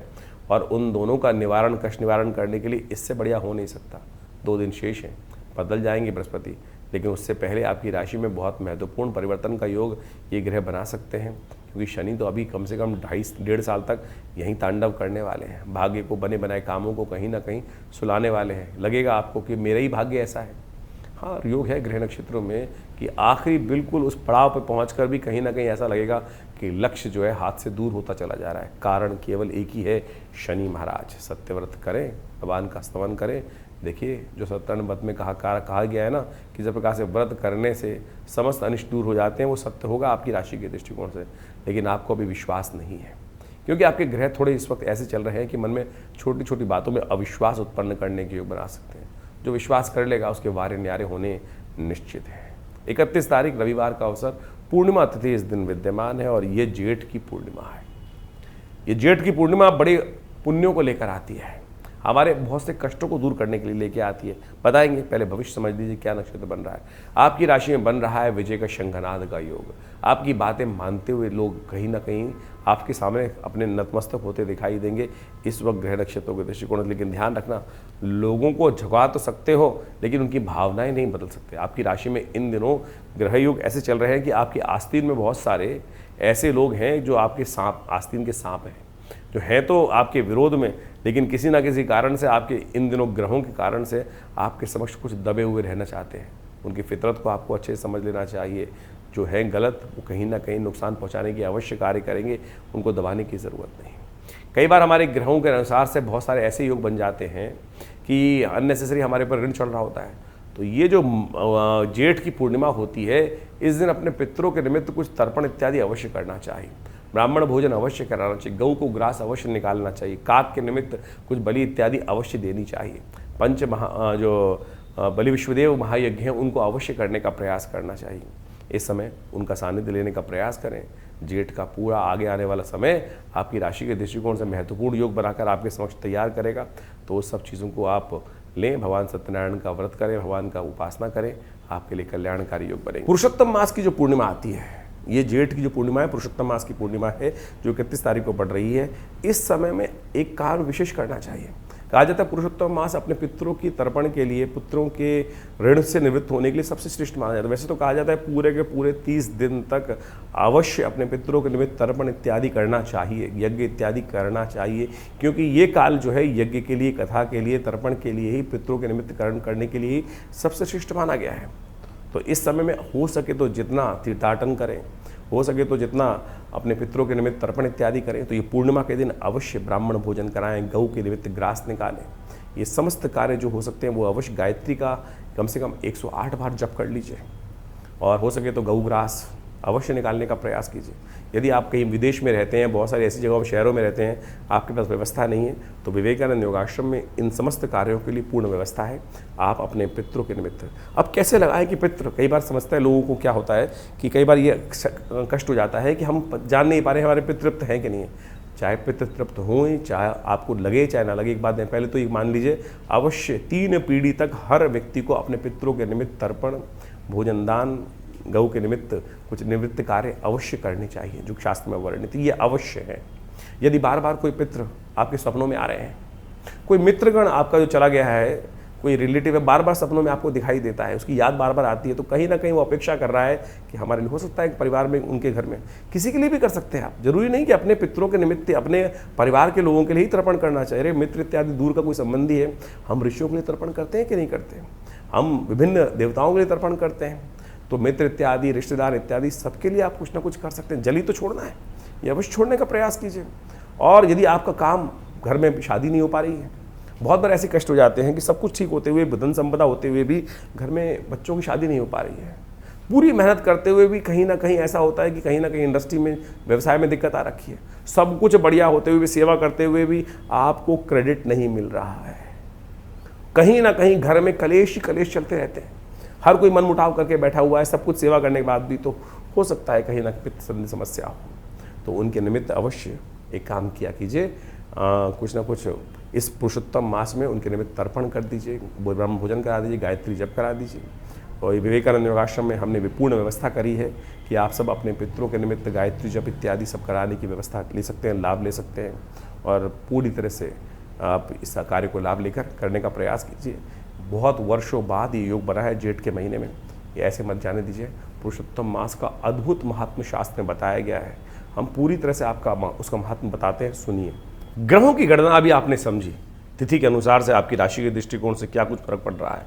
और उन दोनों का निवारण, कष्ट निवारण करने के लिए इससे बढ़िया हो नहीं सकता। 2 दिन शेष हैं, बदल जाएंगे बृहस्पति, लेकिन उससे पहले आपकी राशि में बहुत महत्वपूर्ण परिवर्तन का योग ये ग्रह बना सकते हैं, क्योंकि शनि तो अभी कम से कम 2.5-1.5 साल तक यहीं तांडव करने वाले हैं। भाग्य को, बने बनाए कामों को कहीं ना कहीं सुलाने वाले हैं। लगेगा आपको कि मेरा ही भाग्य ऐसा है। हाँ, योग है ग्रह नक्षत्रों में कि आखिरी बिल्कुल उस पड़ाव पर पहुंचकर भी कहीं ना कहीं ऐसा लगेगा कि लक्ष्य जो है हाथ से दूर होता चला जा रहा है। कारण केवल एक ही है, शनि महाराज। सत्यव्रत करें, भगवान का स्तवन करें। देखिए, जो सत्यनारायण व्रत में कहा गया है ना कि जिस प्रकार से व्रत करने से समस्त अनिष्ट दूर हो जाते हैं, वो सत्य होगा आपकी राशि के दृष्टिकोण से। लेकिन आपको अभी विश्वास नहीं है, क्योंकि आपके ग्रह थोड़े इस वक्त ऐसे चल रहे हैं कि मन में छोटी छोटी बातों में अविश्वास उत्पन्न करने के योग बना सकते हैं। जो विश्वास कर लेगा उसके वारे न्यारे होने निश्चित है। 31 तारीख रविवार का अवसर, पूर्णिमा तिथि इस दिन विद्यमान है और ये जेठ की पूर्णिमा है। ये जेठ की पूर्णिमा बड़े पुण्यों को लेकर आती है, हमारे बहुत से कष्टों को दूर करने के लिए लेके आती है। बताएंगे, पहले भविष्य समझ लीजिए क्या नक्षत्र बन रहा है। आपकी राशि में बन रहा है विजय का शंखनाद का योग। आपकी बातें मानते हुए लोग कहीं ना कहीं आपके सामने अपने नतमस्तक होते दिखाई देंगे इस वक्त ग्रह नक्षत्रों के दृष्टिकोण से। लेकिन ध्यान रखना, लोगों को झुका तो सकते हो लेकिन उनकी भावनाएं नहीं बदल सकते। आपकी राशि में इन दिनों ग्रह योग ऐसे चल रहे हैं कि आपकी आस्तीन में बहुत सारे ऐसे लोग हैं जो आपके सांप, आस्तीन के सांप हैं, जो है तो आपके विरोध में, लेकिन किसी ना किसी कारण से, आपके इन दिनों ग्रहों के कारण से आपके समक्ष कुछ दबे हुए रहना चाहते हैं। उनकी फितरत को आपको अच्छे से समझ लेना चाहिए। जो है गलत, वो कहीं ना कहीं नुकसान पहुंचाने की अवश्य कार्य करेंगे, उनको दबाने की ज़रूरत नहीं। कई बार हमारे ग्रहों के अनुसार से बहुत सारे ऐसे योग बन जाते हैं कि अननेसेसरी हमारे पर ऋण चढ़ रहा होता है। तो ये जो जेठ की पूर्णिमा होती है, इस दिन अपने पितरों के निमित्त कुछ तर्पण इत्यादि अवश्य करना चाहिए। ब्राह्मण भोजन अवश्य कराना चाहिए, गऊ को ग्रास अवश्य निकालना चाहिए, काक के निमित्त कुछ बलि इत्यादि अवश्य देनी चाहिए। जो बलि विश्वदेव महायज्ञ हैं उनको अवश्य करने का प्रयास करना चाहिए। इस समय उनका सानिध्य लेने का प्रयास करें। जेठ का पूरा आगे आने वाला समय आपकी राशि के दृष्टिकोण से महत्वपूर्ण योग बनाकर आपके समक्ष तैयार करेगा। तो उस सब चीज़ों को आप लें, भगवान सत्यनारायण का व्रत करें, भगवान का उपासना करें, आपके लिए कल्याणकारी योग बनेंगे। पुरुषोत्तम मास की जो पूर्णिमा आती है, ये जेठ की जो पूर्णिमा है पुरुषोत्तम मास की पूर्णिमा है, जो 31 तारीख को पड़ रही है। इस समय में एक कार्य विशेष करना चाहिए। कहा जाता है पुरुषोत्तम मास अपने पितरों की तर्पण के लिए, पुत्रों के ऋण से निवृत्त होने के लिए सबसे श्रेष्ठ माना जाता है। वैसे तो कहा जाता है पूरे के पूरे 30 दिन तक अवश्य अपने पितरों के निमित्त तर्पण इत्यादि करना चाहिए, यज्ञ इत्यादि करना चाहिए, क्योंकि ये काल जो है यज्ञ के लिए, कथा के लिए, तर्पण के लिए ही, पितरों के निमित्त कर्म करने के लिए सबसे श्रेष्ठ माना गया है। तो इस समय में हो सके तो जितना तीर्थाटन करें, हो सके तो जितना अपने पितरों के निमित्त तर्पण इत्यादि करें। तो ये पूर्णिमा के दिन अवश्य ब्राह्मण भोजन कराएं, गऊ के निमित्त ग्रास निकालें। ये समस्त कार्य जो हो सकते हैं वो अवश्य गायत्री का कम से कम 108 बार जप कर लीजिए, और हो सके तो गऊ ग्रास अवश्य निकालने का प्रयास कीजिए। यदि आप कहीं विदेश में रहते हैं, बहुत सारी ऐसी जगहों शहरों में रहते हैं, आपके पास व्यवस्था नहीं है, तो विवेकानंद योगाश्रम में इन समस्त कार्यों के लिए पूर्ण व्यवस्था है। आप अपने पितरों के निमित्त अब कैसे लगाएं कि पितृ, कई बार समझता है लोगों को क्या होता है कि कई बार ये कष्ट हो जाता है कि हम जान नहीं पा रहे हमारे पितृ तृप्त हैं कि नहीं है। चाहे पितृ तृप्त हों, चाहे आपको लगे चाहे ना लगे, एक बात नहीं, पहले तो ये मान लीजिए अवश्य 3 पीढ़ी तक हर व्यक्ति को अपने पितरों के निमित्त तर्पण, भोजन दान, गऊ के निमित्त कुछ निवृत्त कार्य अवश्य करने चाहिए, जो शास्त्र में वर्णित ये अवश्य है। यदि बार बार कोई पितृ आपके सपनों में आ रहे हैं, कोई मित्रगण आपका जो चला गया है, कोई रिलेटिव है, बार बार सपनों में आपको दिखाई देता है, उसकी याद बार बार आती है, तो कहीं ना कहीं वो अपेक्षा कर रहा है कि हमारे लिए हो सकता है परिवार में, उनके घर में, किसी के लिए भी कर सकते हैं आप। जरूरी नहीं कि अपने पितरों के निमित्त अपने परिवार के लोगों के लिए ही तर्पण करना चाहिए। मित्र इत्यादि दूर का कोई संबंधी है, हम ऋषियों के लिए तर्पण करते हैं कि नहीं करते, हम विभिन्न देवताओं के लिए तर्पण करते हैं। तो मित्र इत्यादि, रिश्तेदार इत्यादि सबके लिए आप कुछ ना कुछ कर सकते हैं। जली तो छोड़ना है, ये अवश्य छोड़ने का प्रयास कीजिए। और यदि आपका काम, घर में शादी नहीं हो पा रही है, बहुत बार ऐसे कष्ट हो जाते हैं कि सब कुछ ठीक होते हुए, धन संपदा होते हुए भी घर में बच्चों की शादी नहीं हो पा रही है, पूरी मेहनत करते हुए भी कहीं ना कहीं ऐसा होता है कि कहीं ना कहीं इंडस्ट्री में, व्यवसाय में दिक्कत आ रखी है, सब कुछ बढ़िया होते हुए भी, सेवा करते हुए भी आपको क्रेडिट नहीं मिल रहा है। कहीं ना कहीं घर में कलेश ही कलेश चलते रहते हैं, हर कोई मन मुटाव करके बैठा हुआ है, सब कुछ सेवा करने के बाद भी तो हो सकता है कहीं ना पित्त संबंधी समस्या हो। तो उनके निमित्त अवश्य एक काम किया कीजिए, कुछ ना कुछ इस पुरुषोत्तम मास में उनके निमित्त तर्पण कर दीजिए, ब्रह्म भोजन करा दीजिए, गायत्री जप करा दीजिए। और विवेकानंद योगाश्रम में हमने विपूर्ण व्यवस्था करी है कि आप सब अपने पितरों के निमित्त गायत्री जप इत्यादि सब कराने की व्यवस्था ले सकते हैं, लाभ ले सकते हैं, और पूरी तरह से आप इस कार्य को लाभ लेकर करने का प्रयास कीजिए। बहुत वर्षों बाद ये योग बना है जेठ के महीने में, ये ऐसे मत जाने दीजिए। पुरुषोत्तम मास का अद्भुत महात्म शास्त्र में बताया गया है, हम पूरी तरह से आपका उसका महात्म बताते हैं, सुनिए। ग्रहों की गणना अभी आपने समझी, तिथि के अनुसार से आपकी राशि के दृष्टिकोण से क्या कुछ फर्क पड़ रहा है,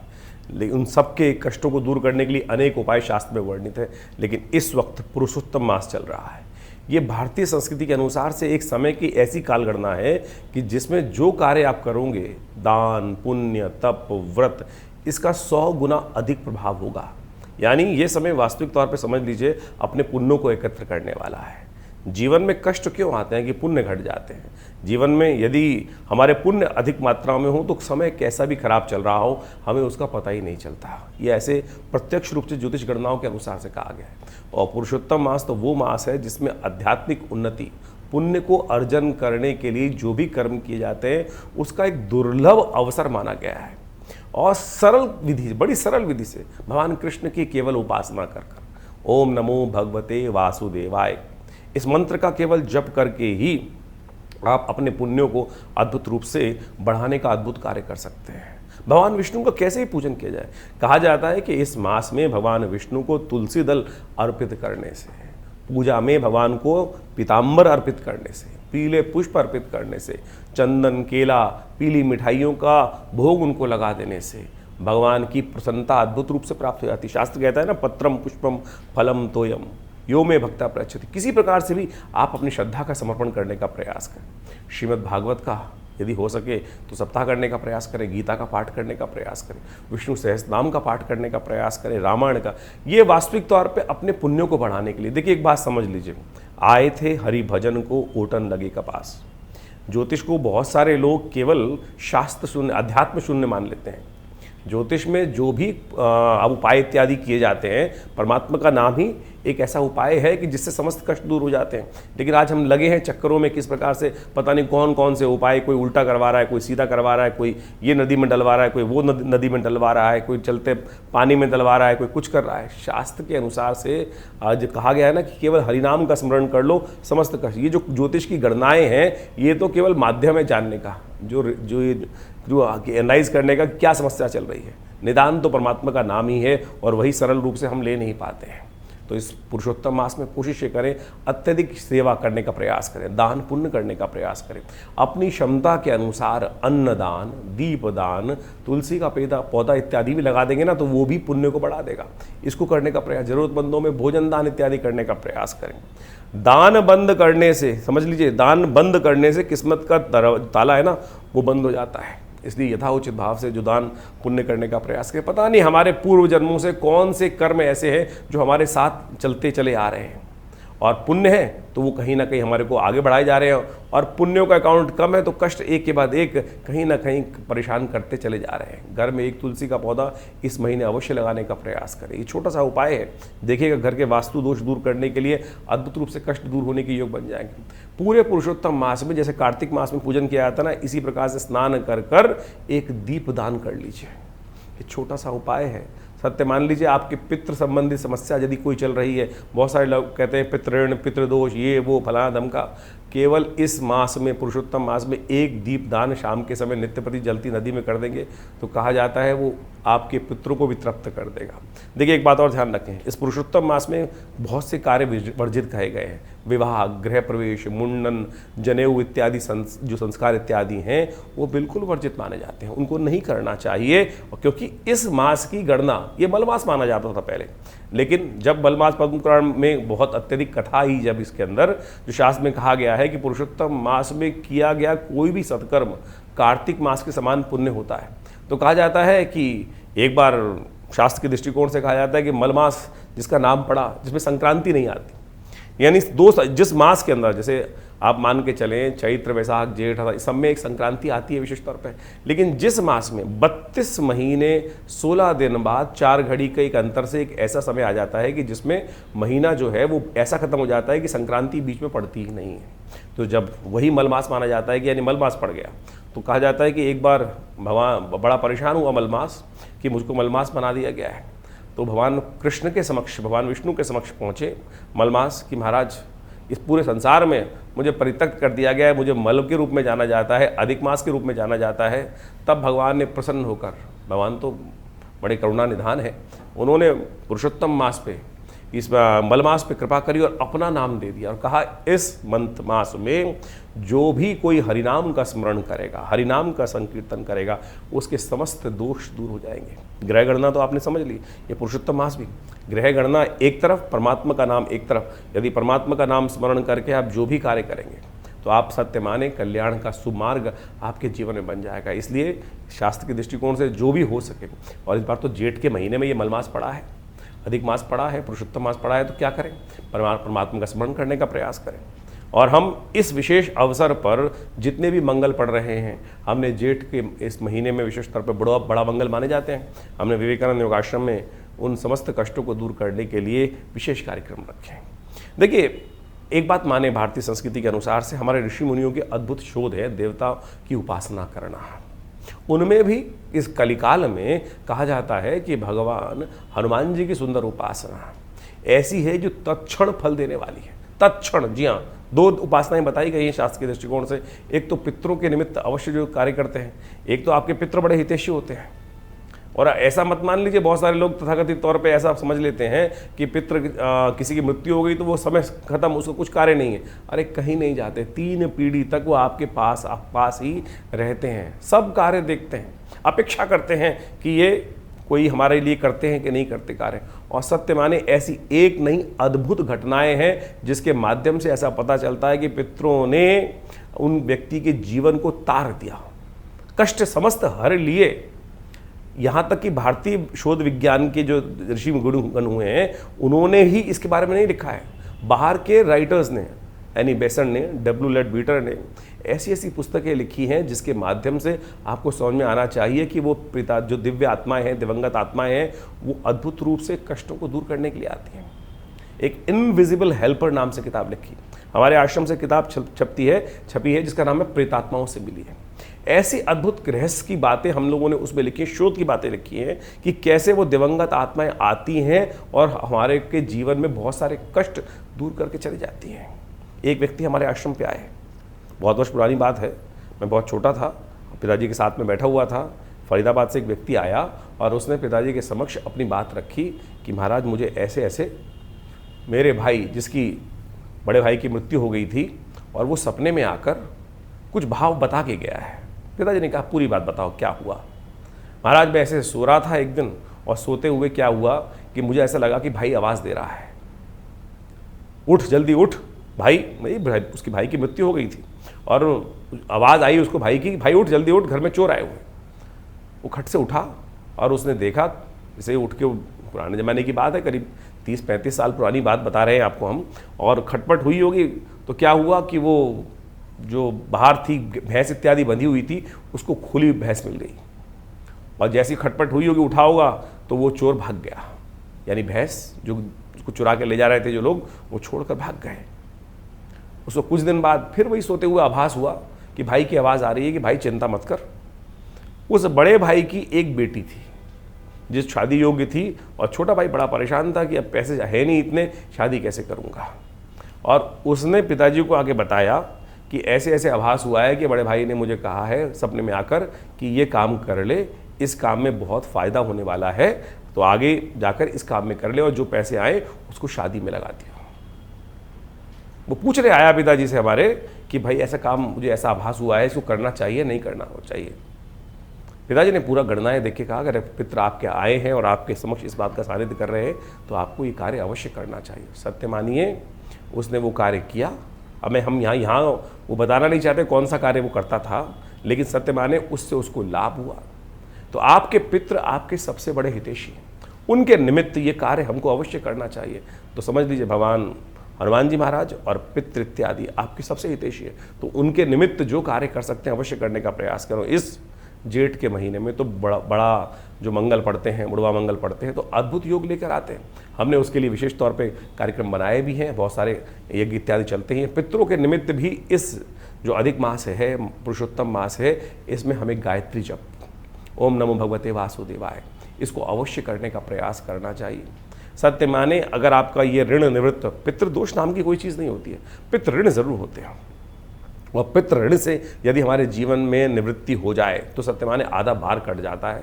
लेकिन उन सबके कष्टों को दूर करने के लिए अनेक उपाय शास्त्र में वर्णित है। लेकिन इस वक्त पुरुषोत्तम मास चल रहा है, ये भारतीय संस्कृति के अनुसार से एक समय की ऐसी कालगणना है कि जिसमें जो कार्य आप करोगे, दान, पुण्य, तप, व्रत, इसका 100 गुना अधिक प्रभाव होगा। यानी ये समय वास्तविक तौर पे समझ लीजिए अपने पुण्यों को एकत्र करने वाला है। जीवन में कष्ट क्यों आते हैं कि पुण्य घट जाते हैं। जीवन में यदि हमारे पुण्य अधिक मात्रा में हो तो समय कैसा भी खराब चल रहा हो हमें उसका पता ही नहीं चलता। ये ऐसे प्रत्यक्ष रूप से ज्योतिष गणनाओं के अनुसार से कहा गया है। और पुरुषोत्तम मास तो वो मास है जिसमें आध्यात्मिक उन्नति, पुण्य को अर्जन करने के लिए जो भी कर्म किए जाते हैं उसका एक दुर्लभ अवसर माना गया है। और सरल विधि, बड़ी सरल विधि से भगवान कृष्ण की केवल उपासना कर ओम नमो भगवते वासुदेवाय, इस मंत्र का केवल जप करके ही आप अपने पुण्यों को अद्भुत रूप से बढ़ाने का अद्भुत कार्य कर सकते हैं। भगवान विष्णु का कैसे ही पूजन किया जाए, कहा जाता है कि इस मास में भगवान विष्णु को तुलसी दल अर्पित करने से, पूजा में भगवान को पीताम्बर अर्पित करने से, पीले पुष्प अर्पित करने से, चंदन, केला, पीली मिठाइयों का भोग उनको लगा देने से भगवान की प्रसन्नता अद्भुत रूप से प्राप्त हो जाती है। शास्त्र कहता है ना, पत्रम पुष्पम फलम तोयम यो में भक्ता प्रयच्छति। किसी प्रकार से भी आप अपनी श्रद्धा का समर्पण करने का प्रयास करें। श्रीमद् भागवत का यदि हो सके तो सप्ताह करने का प्रयास करें, गीता का पाठ करने का प्रयास करें, विष्णु सहस्त्रनाम का पाठ करने का प्रयास करें, रामायण का। ये वास्तविक तौर पे अपने पुण्यों को बढ़ाने के लिए। देखिए एक बात समझ लीजिए, आए थे हरि भजन को ओटन लगे कपास। ज्योतिष को बहुत सारे लोग केवल शास्त्र शून्य, अध्यात्म शून्य मान लेते हैं। ज्योतिष में जो भी उपाय इत्यादि किए जाते हैं, परमात्मा का नाम ही एक ऐसा उपाय है कि जिससे समस्त कष्ट दूर हो जाते हैं। लेकिन आज हम लगे हैं चक्करों में, किस प्रकार से पता नहीं कौन कौन से उपाय, कोई उल्टा करवा रहा है, कोई सीधा करवा रहा है, कोई ये नदी में डलवा रहा है, कोई वो नदी में डलवा रहा है, कोई चलते पानी में डलवा रहा है, कोई कुछ कर रहा है। शास्त्र के अनुसार से आज कहा गया है ना कि केवल हरिनाम का स्मरण कर लो, समस्त कष्ट। ये जो ज्योतिष की गणनाएं हैं ये तो केवल माध्यम है जानने का। जो जो एनालाइज करने का क्या समस्या चल रही है। निदान तो परमात्मा का नाम ही है और वही सरल रूप से हम ले नहीं पाते हैं। तो इस पुरुषोत्तम मास में कोशिश ये करें, अत्यधिक सेवा करने का प्रयास करें, दान पुण्य करने का प्रयास करें, अपनी क्षमता के अनुसार अन्नदान, दीपदान, तुलसी का पौधा इत्यादि भी लगा देंगे ना तो वो भी पुण्य को बढ़ा देगा। इसको करने का प्रयास, जरूरतमंदों में भोजन दान इत्यादि करने का प्रयास करें। दान बंद करने से, समझ लीजिए, दान बंद करने से किस्मत का ताला है ना वो बंद हो जाता है। इसलिए यथाउचित भाव से जो दान पुण्य करने का प्रयास करें। पता नहीं हमारे पूर्व जन्मों से कौन से कर्म ऐसे हैं जो हमारे साथ चलते चले आ रहे हैं, और पुण्य है तो वो कहीं ना कहीं हमारे को आगे बढ़ाए जा रहे हैं, और पुण्यों का अकाउंट कम है तो कष्ट एक के बाद एक कहीं ना कहीं परेशान करते चले जा रहे हैं। घर में एक तुलसी का पौधा इस महीने अवश्य लगाने का प्रयास करें। ये छोटा सा उपाय है, देखिएगा घर के वास्तु दोष दूर करने के लिए अद्भुत रूप से कष्ट दूर होने के योग बन जाएंगे। पूरे पुरुषोत्तम मास में, जैसे कार्तिक मास में पूजन किया जाता है ना, इसी प्रकार से स्नान कर कर एक दीप दान कर लीजिए। ये छोटा सा उपाय है। सत्य मान लीजिए आपके पितृ संबंधी समस्या यदि कोई चल रही है, बहुत सारे लोग कहते हैं पितृण, पितृदोष, ये वो फलाना धमका, केवल इस मास में, पुरुषोत्तम मास में एक दीप दान शाम के समय नित्य प्रति जलती नदी में कर देंगे तो कहा जाता है वो आपके पितरों को भी तृप्त कर देगा। देखिए एक बात और ध्यान रखें, इस पुरुषोत्तम मास में बहुत से कार्य वर्जित कहे गए हैं। विवाह, गृह प्रवेश, मुंडन, जनेऊ इत्यादि जो संस्कार इत्यादि हैं वो बिल्कुल वर्जित माने जाते हैं, उनको नहीं करना चाहिए। क्योंकि इस मास की गणना, ये मलमास माना जाता था पहले, लेकिन जब मलमास पद्म पुराण में बहुत अत्यधिक कथा आई, जब इसके अंदर जो शास्त्र में कहा गया है कि पुरुषोत्तम मास में किया गया कोई भी सत्कर्म कार्तिक मास के समान पुण्य होता है, तो कहा जाता है कि एक बार शास्त्र के दृष्टिकोण से कहा जाता है कि मलमास जिसका नाम पड़ा, जिसमें संक्रांति नहीं आती, यानी जिस मास के अंदर, जैसे आप मान के चलें चैत्र, वैशाख, जेठ, इस सब में एक संक्रांति आती है विशेष तौर पे, लेकिन जिस मास में 32 महीने 16 दिन बाद 4 घड़ी के एक अंतर से एक ऐसा समय आ जाता है कि जिसमें महीना जो है वो ऐसा खत्म हो जाता है कि संक्रांति बीच में पड़ती ही नहीं है। तो जब वही मलमास माना जाता है कि यानी मलमास पड़ गया, तो कहा जाता है कि एक बार भगवान बड़ा परेशान हुआ मलमास कि मुझको मलमास बना दिया गया है। तो भगवान कृष्ण के समक्ष, भगवान विष्णु के समक्ष पहुँचे मलमास कि महाराज इस पूरे संसार में मुझे परित्यक्त कर दिया गया है, मुझे मल के रूप में जाना जाता है, अधिक मास के रूप में जाना जाता है। तब भगवान ने प्रसन्न होकर, भगवान तो बड़े करुणा निधान है, उन्होंने पुरुषोत्तम मास पे, इस मलमास पे कृपा करी और अपना नाम दे दिया और कहा इस मंथ मास में जो भी कोई हरिनाम का स्मरण करेगा, हरिनाम का संकीर्तन करेगा, उसके समस्त दोष दूर हो जाएंगे। ग्रह गणना तो आपने समझ ली, ये पुरुषोत्तम मास भी ग्रह गणना एक तरफ, परमात्मा का नाम एक तरफ। यदि परमात्मा का नाम स्मरण करके आप जो भी कार्य करेंगे तो आप सत्य माने कल्याण का सुमार्ग आपके जीवन में बन जाएगा। इसलिए शास्त्र के दृष्टिकोण से जो भी हो सके, और इस बार तो जेठ के महीने में ये मलमास पड़ा है, अधिक मास पड़ा है, पुरुषोत्तम मास पड़ा है, तो क्या करें, परमात्मा का स्मरण करने का प्रयास करें। और हम इस विशेष अवसर पर जितने भी मंगल पढ़ रहे हैं, हमने जेठ के इस महीने में विशेष तौर पर बड़ा मंगल माने जाते हैं। हमने विवेकानंद योगाश्रम में उन समस्त कष्टों को दूर करने के लिए विशेष कार्यक्रम रखे हैं। देखिए एक बात माने, भारतीय संस्कृति के अनुसार से हमारे ऋषि मुनियों के अद्भुत शोध है देवता की उपासना करना। उनमें भी इस कलिकाल में कहा जाता है कि भगवान हनुमान जी की सुंदर उपासना ऐसी है जो तत्क्षण फल देने वाली है। तत्क्षण, जी हाँ, 2 उपासनाएं बताई गई हैं शास्त्र के दृष्टिकोण से। एक तो पितरों के निमित्त अवश्य जो कार्य करते हैं, एक तो आपके पितृ बड़े हितैषी होते हैं। और ऐसा मत मान लीजिए, बहुत सारे लोग तथाकथित तौर पे ऐसा समझ लेते हैं कि पितृ किसी की मृत्यु हो गई तो वो समय खत्म, उसका कुछ कार्य नहीं है। अरे कहीं नहीं जाते, 3 पीढ़ी तक वो आपके पास ही रहते हैं, सब कार्य देखते हैं, अपेक्षा करते हैं कि ये कोई हमारे लिए करते हैं कि नहीं करते कार्य। और सत्य माने ऐसी एक नहीं अद्भुत घटनाएं हैं जिसके माध्यम से ऐसा पता चलता है कि पितरों ने उन व्यक्ति के जीवन को तार दिया, कष्ट समस्त हर लिए। यहाँ तक कि भारतीय शोध विज्ञान के जो ऋषि गण हुए हैं उन्होंने ही इसके बारे में नहीं लिखा है, बाहर के राइटर्स ने, एनी बेसन ने, डब्ल्यू लेड बीटर ने ऐसी ऐसी पुस्तकें लिखी हैं जिसके माध्यम से आपको समझ में आना चाहिए कि वो पिता जो दिव्य आत्माएं हैं, दिवंगत आत्माएं हैं, वो अद्भुत रूप से कष्टों को दूर करने के लिए आती हैं। एक इनविजिबल हेल्पर नाम से किताब लिखी, हमारे आश्रम से किताब छपी है जिसका नाम है प्रेतात्माओं से मिली है। ऐसी अद्भुत रहस्य की बातें हम लोगों ने उसमें लिखी, शोध की बातें लिखी हैं कि कैसे वो दिवंगत आत्माएं आती हैं और हमारे के जीवन में बहुत सारे कष्ट दूर करके चली जाती हैं। एक व्यक्ति हमारे आश्रम पे आए, बहुत वर्ष पुरानी बात है, मैं बहुत छोटा था, पिताजी के साथ में बैठा हुआ था। फरीदाबाद से एक व्यक्ति आया और उसने पिताजी के समक्ष अपनी बात रखी कि महाराज मुझे ऐसे ऐसे मेरे भाई, जिसकी बड़े भाई की मृत्यु हो गई थी, और वो सपने में आकर कुछ भाव बता के गया है। पिताजी ने कहा पूरी बात बताओ क्या हुआ। महाराज मैं ऐसे सो रहा था एक दिन, और सोते हुए क्या हुआ कि मुझे ऐसा लगा कि भाई आवाज़ दे रहा है, उठ जल्दी उठ भाई। भाई उसकी भाई की मृत्यु हो गई थी और आवाज़ आई उसको भाई की, भाई उठ जल्दी उठ, घर में चोर आए हुए। वो खट से उठा और उसने देखा, इसे उठ के, पुराने ज़माने की बात है, करीब 30-35 साल पुरानी बात बता रहे हैं आपको हम, और खटपट हुई होगी। तो क्या हुआ कि वो जो बाहर थी भैंस इत्यादि बंधी हुई थी, उसको खुली भैंस मिल गई, और जैसी खटपट हुई होगी, उठा होगा, तो वो चोर भाग गया। यानी भैंस जो उसको चुरा के ले जा रहे थे जो लोग, वो छोड़कर भाग गए। उसको कुछ दिन बाद फिर वही सोते हुए आभास हुआ कि भाई की आवाज़ आ रही है कि भाई चिंता मत कर। उस बड़े भाई की एक बेटी थी जिस शादी योग्य थी, और छोटा भाई बड़ा परेशान था कि अब पैसे है नहीं इतने, शादी कैसे करूँगा। और उसने पिताजी को आके बताया कि ऐसे ऐसे आभास हुआ है कि बड़े भाई ने मुझे कहा है सपने में आकर कि ये काम कर ले, इस काम में बहुत फ़ायदा होने वाला है, तो आगे जाकर इस काम में कर ले, और जो पैसे आए उसको शादी में लगा दिया। वो पूछ रहे आया पिताजी से हमारे कि भाई ऐसा काम, मुझे ऐसा आभास हुआ है, इसको करना चाहिए नहीं करना चाहिए। पिताजी ने पूरा गणनाएं देख के कहा अगर पितर आपके आए हैं और आपके समक्ष इस बात का सानिध्य कर रहे हैं, तो आपको ये कार्य अवश्य करना चाहिए। सत्य मानिए उसने वो कार्य किया। अब हम यहाँ वो बताना नहीं चाहते कौन सा कार्य वो करता था, लेकिन सत्य माने उससे उसको लाभ हुआ। तो आपके पितृ आपके सबसे बड़े हितैषी हैं, उनके निमित्त ये कार्य हमको अवश्य करना चाहिए। तो समझ लीजिए भगवान हनुमान जी महाराज और पितृ इत्यादि आपके सबसे हितैषी है, तो उनके निमित्त जो कार्य कर सकते हैं अवश्य करने का प्रयास करो। इस जेठ के महीने में तो बड़ा जो मंगल पढ़ते हैं, बुढ़वा मंगल पढ़ते हैं, तो अद्भुत योग लेकर आते हैं। हमने उसके लिए विशेष तौर पे कार्यक्रम बनाए भी हैं, बहुत सारे यज्ञ इत्यादि चलते हैं। पितरों के निमित्त भी इस जो अधिक मास है, पुरुषोत्तम मास है, इसमें हमें गायत्री जप, ओम नमो भगवते वासुदेवाय, इसको अवश्य करने का प्रयास करना चाहिए। सत्य माने अगर आपका ये ऋण निवृत्त, पितृदोष नाम की कोई चीज़ नहीं होती है, पितृ ऋण जरूर होते हैं, और पितृ ऋण से यदि हमारे जीवन में निवृत्ति हो जाए तो सत्य माने आधा भार कट जाता है।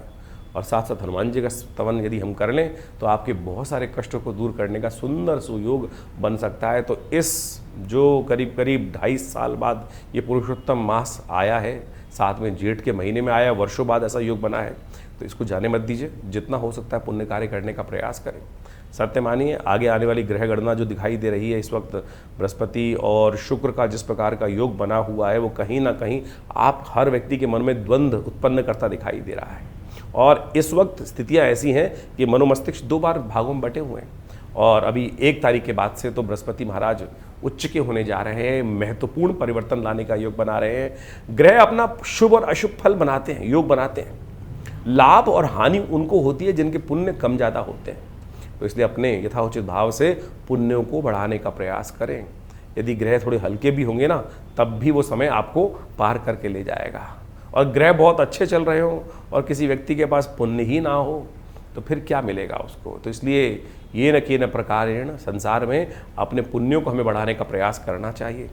और साथ साथ हनुमान जी का स्तवन यदि हम कर लें तो आपके बहुत सारे कष्टों को दूर करने का सुंदर सुयोग बन सकता है। तो इस जो करीब करीब 2.5 साल बाद ये पुरुषोत्तम मास आया है, साथ में जेठ के महीने में आया, वर्षों बाद ऐसा योग बना है, तो इसको जाने मत दीजिए। जितना हो सकता है पुण्य कार्य करने का प्रयास करें। सत्य मानिए आगे आने वाली ग्रह गणना जो दिखाई दे रही है इस वक्त, बृहस्पति और शुक्र का जिस प्रकार का योग बना हुआ है, वो कहीं ना कहीं आप हर व्यक्ति के मन में द्वंद्व उत्पन्न करता दिखाई दे रहा है। और इस वक्त स्थितियां ऐसी हैं कि मनोमस्तिष्क 2 बार भागों में बटे हुए हैं, और अभी 1 तारीख के बाद से तो बृहस्पति महाराज उच्च के होने जा रहे हैं, महत्वपूर्ण परिवर्तन लाने का योग बना रहे हैं। ग्रह अपना शुभ और अशुभ फल बनाते हैं, योग बनाते हैं। लाभ और हानि उनको होती है जिनके पुण्य कम ज़्यादा होते हैं। तो इसलिए अपने यथाउचित भाव से पुण्यों को बढ़ाने का प्रयास करें। यदि ग्रह थोड़े हल्के भी होंगे ना, तब भी वो समय आपको पार करके ले जाएगा। और ग्रह बहुत अच्छे चल रहे हो और किसी व्यक्ति के पास पुण्य ही ना हो, तो फिर क्या मिलेगा उसको। तो इसलिए ये न कि न प्रकारेण संसार में अपने पुण्यों को हमें बढ़ाने का प्रयास करना चाहिए।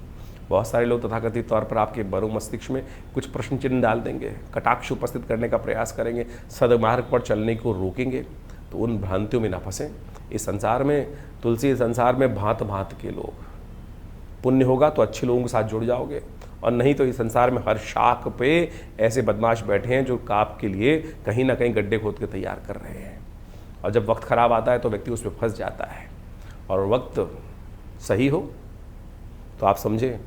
बहुत सारे लोग तथाकथित तौर पर आपके बरो मस्तिष्क में कुछ प्रश्न चिन्ह डाल देंगे, कटाक्ष उपस्थित करने का प्रयास करेंगे, सदमार्ग पर चलने को रोकेंगे, तो उन भ्रांतियों में ना फंसें। इस संसार में, तुलसी संसार में भांत भांत के लोग, पुण्य होगा तो अच्छे लोगों के साथ जुड़ जाओगे, और नहीं तो इस संसार में हर शाख पे ऐसे बदमाश बैठे हैं जो काप के लिए कहीं ना कहीं गड्ढे खोद के तैयार कर रहे हैं। और जब वक्त खराब आता है तो व्यक्ति उसमें फंस जाता है। और वक्त सही हो तो आप समझें,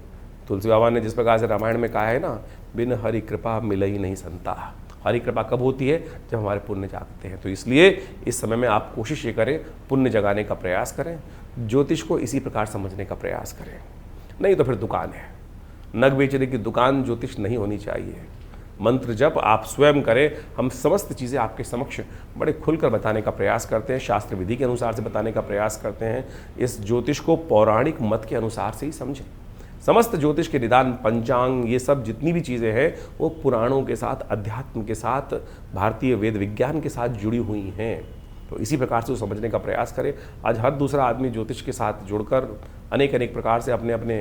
तुलसी बाबा ने जिस प्रकार से रामायण में कहा है ना, बिन हरि कृपा मिले ही नहीं संता। हरि कृपा कब होती है? जब हमारे पुण्य जागते हैं। तो इसलिए इस समय में आप कोशिश ये करें, पुण्य जगाने का प्रयास करें, ज्योतिष को इसी प्रकार समझने का प्रयास करें। नहीं तो फिर दुकान है, नग बेचने की दुकान ज्योतिष नहीं होनी चाहिए। मंत्र जप आप स्वयं करें। हम समस्त चीज़ें आपके समक्ष बड़े खुलकर बताने का प्रयास करते हैं, शास्त्र विधि के अनुसार से बताने का प्रयास करते हैं। इस ज्योतिष को पौराणिक मत के अनुसार से ही समझें। समस्त ज्योतिष के निदान, पंचांग, ये सब जितनी भी चीज़ें हैं वो पुराणों के साथ, अध्यात्म के साथ, भारतीय वेद विज्ञान के साथ जुड़ी हुई हैं। तो इसी प्रकार से वो समझने का प्रयास करें। आज हर दूसरा आदमी ज्योतिष के साथ जुड़कर अनेक प्रकार से अपने अपने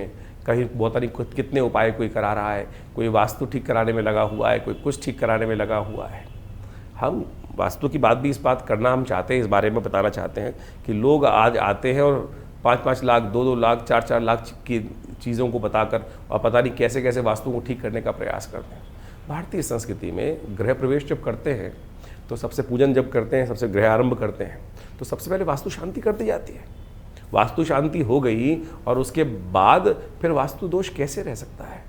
कहीं बहुत नहीं कितने उपाय कोई करा रहा है, कोई वास्तु ठीक कराने में लगा हुआ है, कोई कुछ ठीक कराने में लगा हुआ है। हम वास्तु की बात भी इस बात करना हम चाहते हैं, इस बारे में बताना चाहते हैं कि लोग आज आते हैं और 5-5 लाख, 2-2 लाख, 4-4 लाख की चीज़ों को बताकर और पता नहीं कैसे कैसे वास्तु को ठीक करने का प्रयास करते हैं। भारतीय संस्कृति में गृह प्रवेश जब करते हैं तो सबसे पूजन जब करते हैं, सबसे गृह आरंभ करते हैं तो सबसे पहले वास्तु शांति कर दी जाती है। वास्तु शांति हो गई और उसके बाद फिर वास्तु दोष कैसे रह सकता है?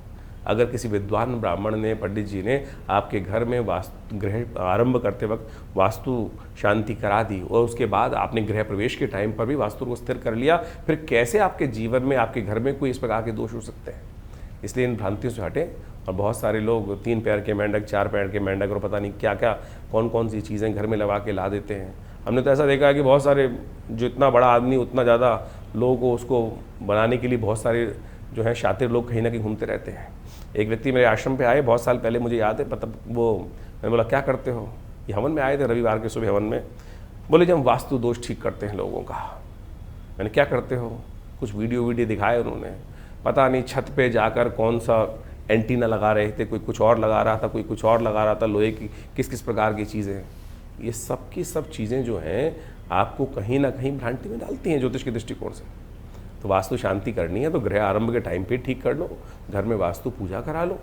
अगर किसी विद्वान ब्राह्मण ने, पंडित जी ने आपके घर में वास्तु गृह आरंभ करते वक्त वास्तु शांति करा दी और उसके बाद आपने गृह प्रवेश के टाइम पर भी वास्तु को स्थिर कर लिया, फिर कैसे आपके जीवन में, आपके घर में कोई इस प्रकार के दोष हो सकते हैं? इसलिए इन भ्रांतियों से हटें। और बहुत सारे लोग 3 पैर के मेंढक, 4 पैर के मेंढक और पता नहीं क्या क्या कौन कौन सी चीज़ें घर में लगा के ला देते हैं। हमने तो ऐसा देखा है कि बहुत सारे, जो इतना बड़ा आदमी उतना ज़्यादा लोगों को उसको बनाने के लिए बहुत सारे जो है शातिर लोग कहीं ना कहीं घूमते रहते हैं। एक व्यक्ति मेरे आश्रम पे आए बहुत साल पहले, मुझे याद है, मतलब वो, मैंने बोला क्या करते हो? ये हवन में आए थे, रविवार के सुबह हवन में। बोले जब हम वास्तु दोष ठीक करते हैं लोगों का। मैंने क्या करते हो? कुछ वीडियो दिखाए उन्होंने, पता नहीं छत पे जाकर कौन सा एंटीना लगा रहे थे, कोई कुछ और लगा रहा था, कोई कुछ और लगा रहा था, लोहे की किस किस प्रकार की चीज़ें। ये सब की सब चीज़ें जो हैं आपको कहीं ना कहीं भ्रांति में डालती हैं ज्योतिष के दृष्टिकोण से। तो वास्तु शांति करनी है तो गृह आरंभ के टाइम पे ठीक कर लो, घर में वास्तु पूजा करा लो,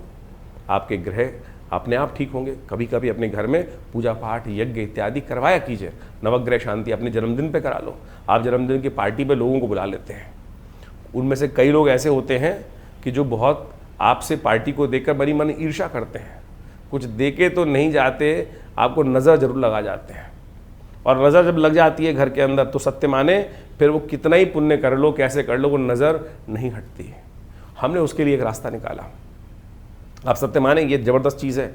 आपके ग्रह अपने आप ठीक होंगे। कभी कभी अपने घर में पूजा पाठ, यज्ञ इत्यादि करवाया कीजिए। नवग्रह शांति अपने जन्मदिन पे करा लो। आप जन्मदिन की पार्टी पे लोगों को बुला लेते हैं, उनमें से कई लोग ऐसे होते हैं कि जो बहुत आपसे पार्टी को देखकर बड़ी मन ईर्ष्या करते हैं, कुछ देके तो नहीं जाते, आपको नज़र जरूर लगा जाते हैं। और नज़र जब लग जाती है घर के अंदर तो सत्य माने फिर वो कितना ही पुण्य कर लो, कैसे कर लो, वो नज़र नहीं हटती है। हमने उसके लिए एक रास्ता निकाला। आप सत्य माने ये ज़बरदस्त चीज़ है।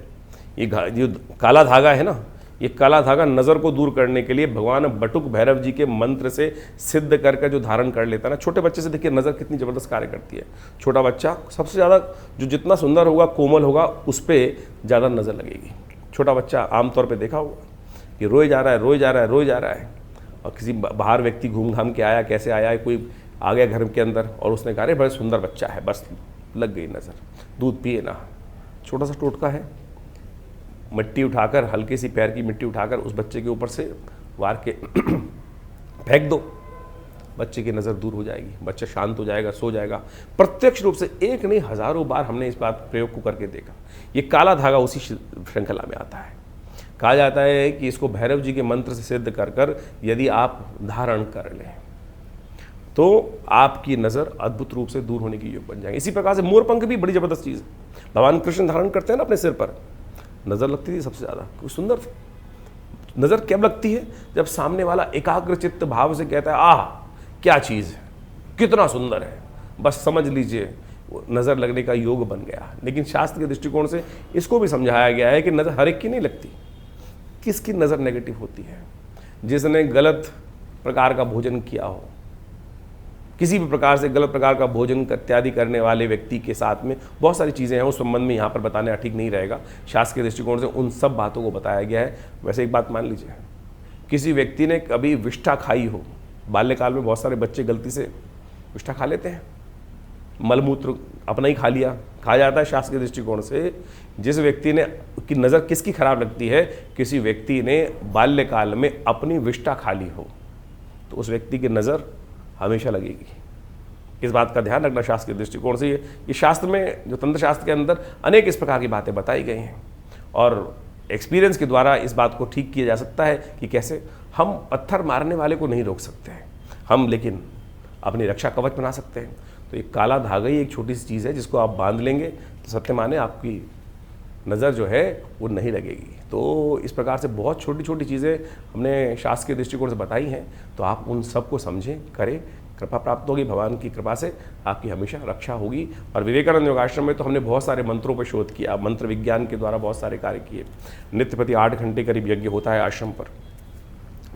ये जो काला धागा है ना, ये काला धागा नज़र को दूर करने के लिए भगवान बटुक भैरव जी के मंत्र से सिद्ध करके जो धारण कर लेता है ना, छोटे बच्चे से देखिए नज़र कितनी ज़बरदस्त कार्य करती है। छोटा बच्चा सबसे ज़्यादा जो जितना सुंदर होगा, कोमल होगा, उस पर ज़्यादा नज़र लगेगी। छोटा बच्चा आमतौर पे देखा होगा कि रोए जा रहा है, रोए जा रहा है, रोए जा रहा है, और किसी बाहर व्यक्ति घूम घाम के आया, कैसे आया है, कोई आ गया घर के अंदर और उसने कहा अरे बड़ा सुंदर बच्चा है, बस लग गई नज़र, दूध पिए ना। छोटा सा टोटका है, मिट्टी उठाकर, हल्की सी पैर की मिट्टी उठाकर उस बच्चे के ऊपर से वार के फेंक दो, बच्चे की नज़र दूर हो जाएगी, बच्चा शांत हो जाएगा, सो जाएगा। प्रत्यक्ष रूप से एक नहीं हज़ारों बार हमने इस बात प्रयोग को करके देखा। ये काला धागा उसी श्रृंखला में आता है। कहा जाता है कि इसको भैरव जी के मंत्र से सिद्ध कर कर यदि आप धारण कर लें तो आपकी नज़र अद्भुत रूप से दूर होने की योग बन जाएगी। इसी प्रकार से मोरपंख भी बड़ी ज़बरदस्त चीज़ है। भगवान कृष्ण धारण करते हैं ना अपने सिर पर, नज़र लगती थी सबसे ज़्यादा। कुछ सुंदर नज़र कब लगती है? जब सामने वाला एकाग्र चित्त भाव से कहता है आह क्या चीज़ है, कितना सुंदर है, बस समझ लीजिए नज़र लगने का योग बन गया। लेकिन शास्त्र के दृष्टिकोण से इसको भी समझाया गया है कि नज़र हर एक की नहीं लगती। किसकी नज़र नेगेटिव होती है? जिसने गलत प्रकार का भोजन किया हो, किसी भी प्रकार से गलत प्रकार का भोजन इत्यादि करने वाले व्यक्ति के साथ में बहुत सारी चीज़ें हैं, उस संबंध में यहाँ पर बताना ठीक नहीं रहेगा। शास्त्र के दृष्टिकोण से उन सब बातों को बताया गया है। वैसे एक बात मान लीजिए, किसी व्यक्ति ने कभी विष्ठा खाई हो, बाल्यकाल में बहुत सारे बच्चे गलती से विष्ठा खा लेते हैं, मलमूत्र अपना ही खा लिया। कहा जाता है शास्त्र के दृष्टिकोण से जिस व्यक्ति ने की नज़र किसकी खराब लगती है? किसी व्यक्ति ने बाल्यकाल में अपनी विष्ठा खा ली हो तो उस व्यक्ति की नज़र हमेशा लगेगी। इस बात का ध्यान रखना शास्त्र के दृष्टिकोण से। ये शास्त्र में, जो तंत्र शास्त्र के अंदर अनेक इस प्रकार की बातें बताई गई हैं और एक्सपीरियंस के द्वारा इस बात को ठीक किया जा सकता है कि कैसे हम पत्थर मारने वाले को नहीं रोक सकते हैं हम, लेकिन अपनी रक्षा कवच बना सकते हैं। तो एक काला धागा ही एक छोटी सी चीज़ है जिसको आप बांध लेंगे तो सत्य माने आपकी नज़र जो है वो नहीं लगेगी। तो इस प्रकार से बहुत छोटी छोटी चीज़ें हमने शास्त्र के दृष्टिकोण से बताई हैं, तो आप उन सबको समझें, करें, कृपा प्राप्त होगी। भगवान की कृपा से आपकी हमेशा रक्षा होगी। और विवेकानंद योगाश्रम में तो हमने बहुत सारे मंत्रों पर शोध किया, मंत्र विज्ञान के द्वारा बहुत सारे कार्य किए। नित्य प्रति 8 घंटे करीब यज्ञ होता है आश्रम पर,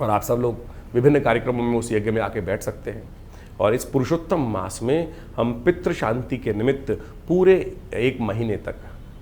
और आप सब लोग विभिन्न कार्यक्रमों में उस यज्ञ में आके बैठ सकते हैं। और इस पुरुषोत्तम मास में हम पितृ शांति के निमित्त पूरे 1 महीने तक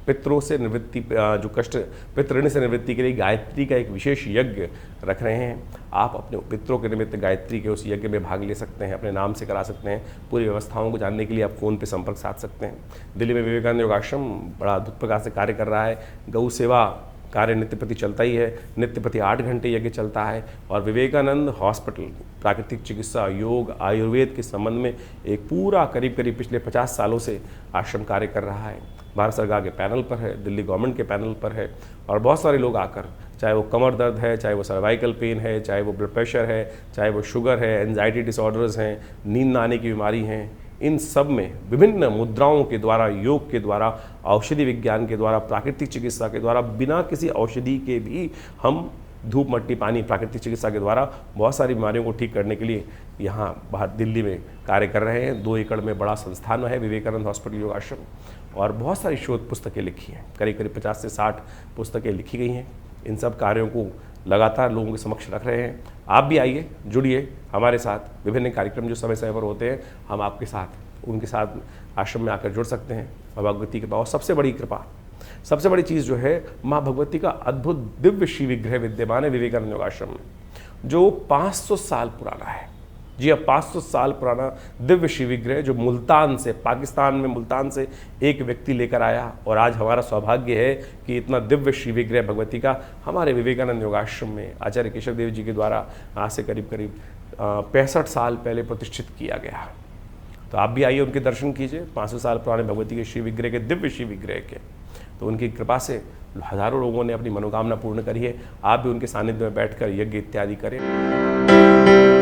पितरों से निवृत्ति, जो कष्ट पितृ ऋण से निवृत्ति के लिए गायत्री का एक विशेष यज्ञ रख रहे हैं। आप अपने पितरों के निमित्त गायत्री के उस यज्ञ में भाग ले सकते हैं, अपने नाम से करा सकते हैं। पूरी व्यवस्थाओं को जानने के लिए आप फ़ोन पे संपर्क साध सकते हैं। दिल्ली में विवेकानंद योगाश्रम बड़ा अद्भुत प्रकार से कार्य कर रहा है। गौ सेवा कार्य नित्य प्रति चलता ही है, नित्य प्रति 8 घंटे यज्ञ चलता है। और विवेकानंद हॉस्पिटल प्राकृतिक चिकित्सा, योग, आयुर्वेद के संबंध में एक पूरा करीब पिछले 50 सालों से आश्रम कार्य कर रहा है। भारत सरकार के पैनल पर है, दिल्ली गवर्नमेंट के पैनल पर है, और बहुत सारे लोग आकर, चाहे वो कमर दर्द है, चाहे वो सर्वाइकल पेन है, चाहे वो ब्लड प्रेशर है, चाहे वो शुगर है, एंजाइटी डिसऑर्डर्स हैं, नींद ना आने की बीमारी हैं, इन सब में विभिन्न मुद्राओं के द्वारा, योग के द्वारा, औषधि विज्ञान के द्वारा, प्राकृतिक चिकित्सा के द्वारा, बिना किसी औषधि के भी हम धूप मट्टी पानी प्राकृतिक चिकित्सा के द्वारा बहुत सारी बीमारियों को ठीक करने के लिए यहाँ बाहर दिल्ली में कार्य कर रहे हैं। 2 एकड़ में बड़ा संस्थान है विवेकानंद हॉस्पिटल योगाश्रम, और बहुत सारी शोध पुस्तकें लिखी हैं, करीब 50 से 60 पुस्तकें लिखी गई हैं। इन सब कार्यों को लगातार लोगों के समक्ष रख रहे हैं। आप भी आइए, जुड़िए हमारे साथ। विभिन्न कार्यक्रम जो समय समय पर होते हैं, हम आपके साथ उनके साथ आश्रम में आकर जुड़ सकते हैं। माँ भगवती की कृपा, और सबसे बड़ी कृपा, सबसे बड़ी चीज़ जो है, माँ भगवती का अद्भुत दिव्य श्री विग्रह विद्यमान है विवेकानंद योगाश्रम में, जो 500 साल पुराना है। जी हाँ, 500 साल पुराना दिव्य श्री विग्रह, जो मुल्तान से, पाकिस्तान में मुल्तान से एक व्यक्ति लेकर आया। और आज हमारा सौभाग्य है कि इतना दिव्य श्री विग्रह भगवती का हमारे विवेकानंद योगाश्रम में आचार्य केशव देव जी के द्वारा आज से करीब 65 साल पहले प्रतिष्ठित किया गया। तो आप भी आइए, उनके दर्शन कीजिए, 500 साल पुराने भगवती के श्री विग्रह के, दिव्य श्री विग्रह के। तो उनकी कृपा से हजारों लोगों ने अपनी मनोकामना पूर्ण करी है। आप भी उनके सानिध्य में बैठकर यज्ञ इत्यादि करें।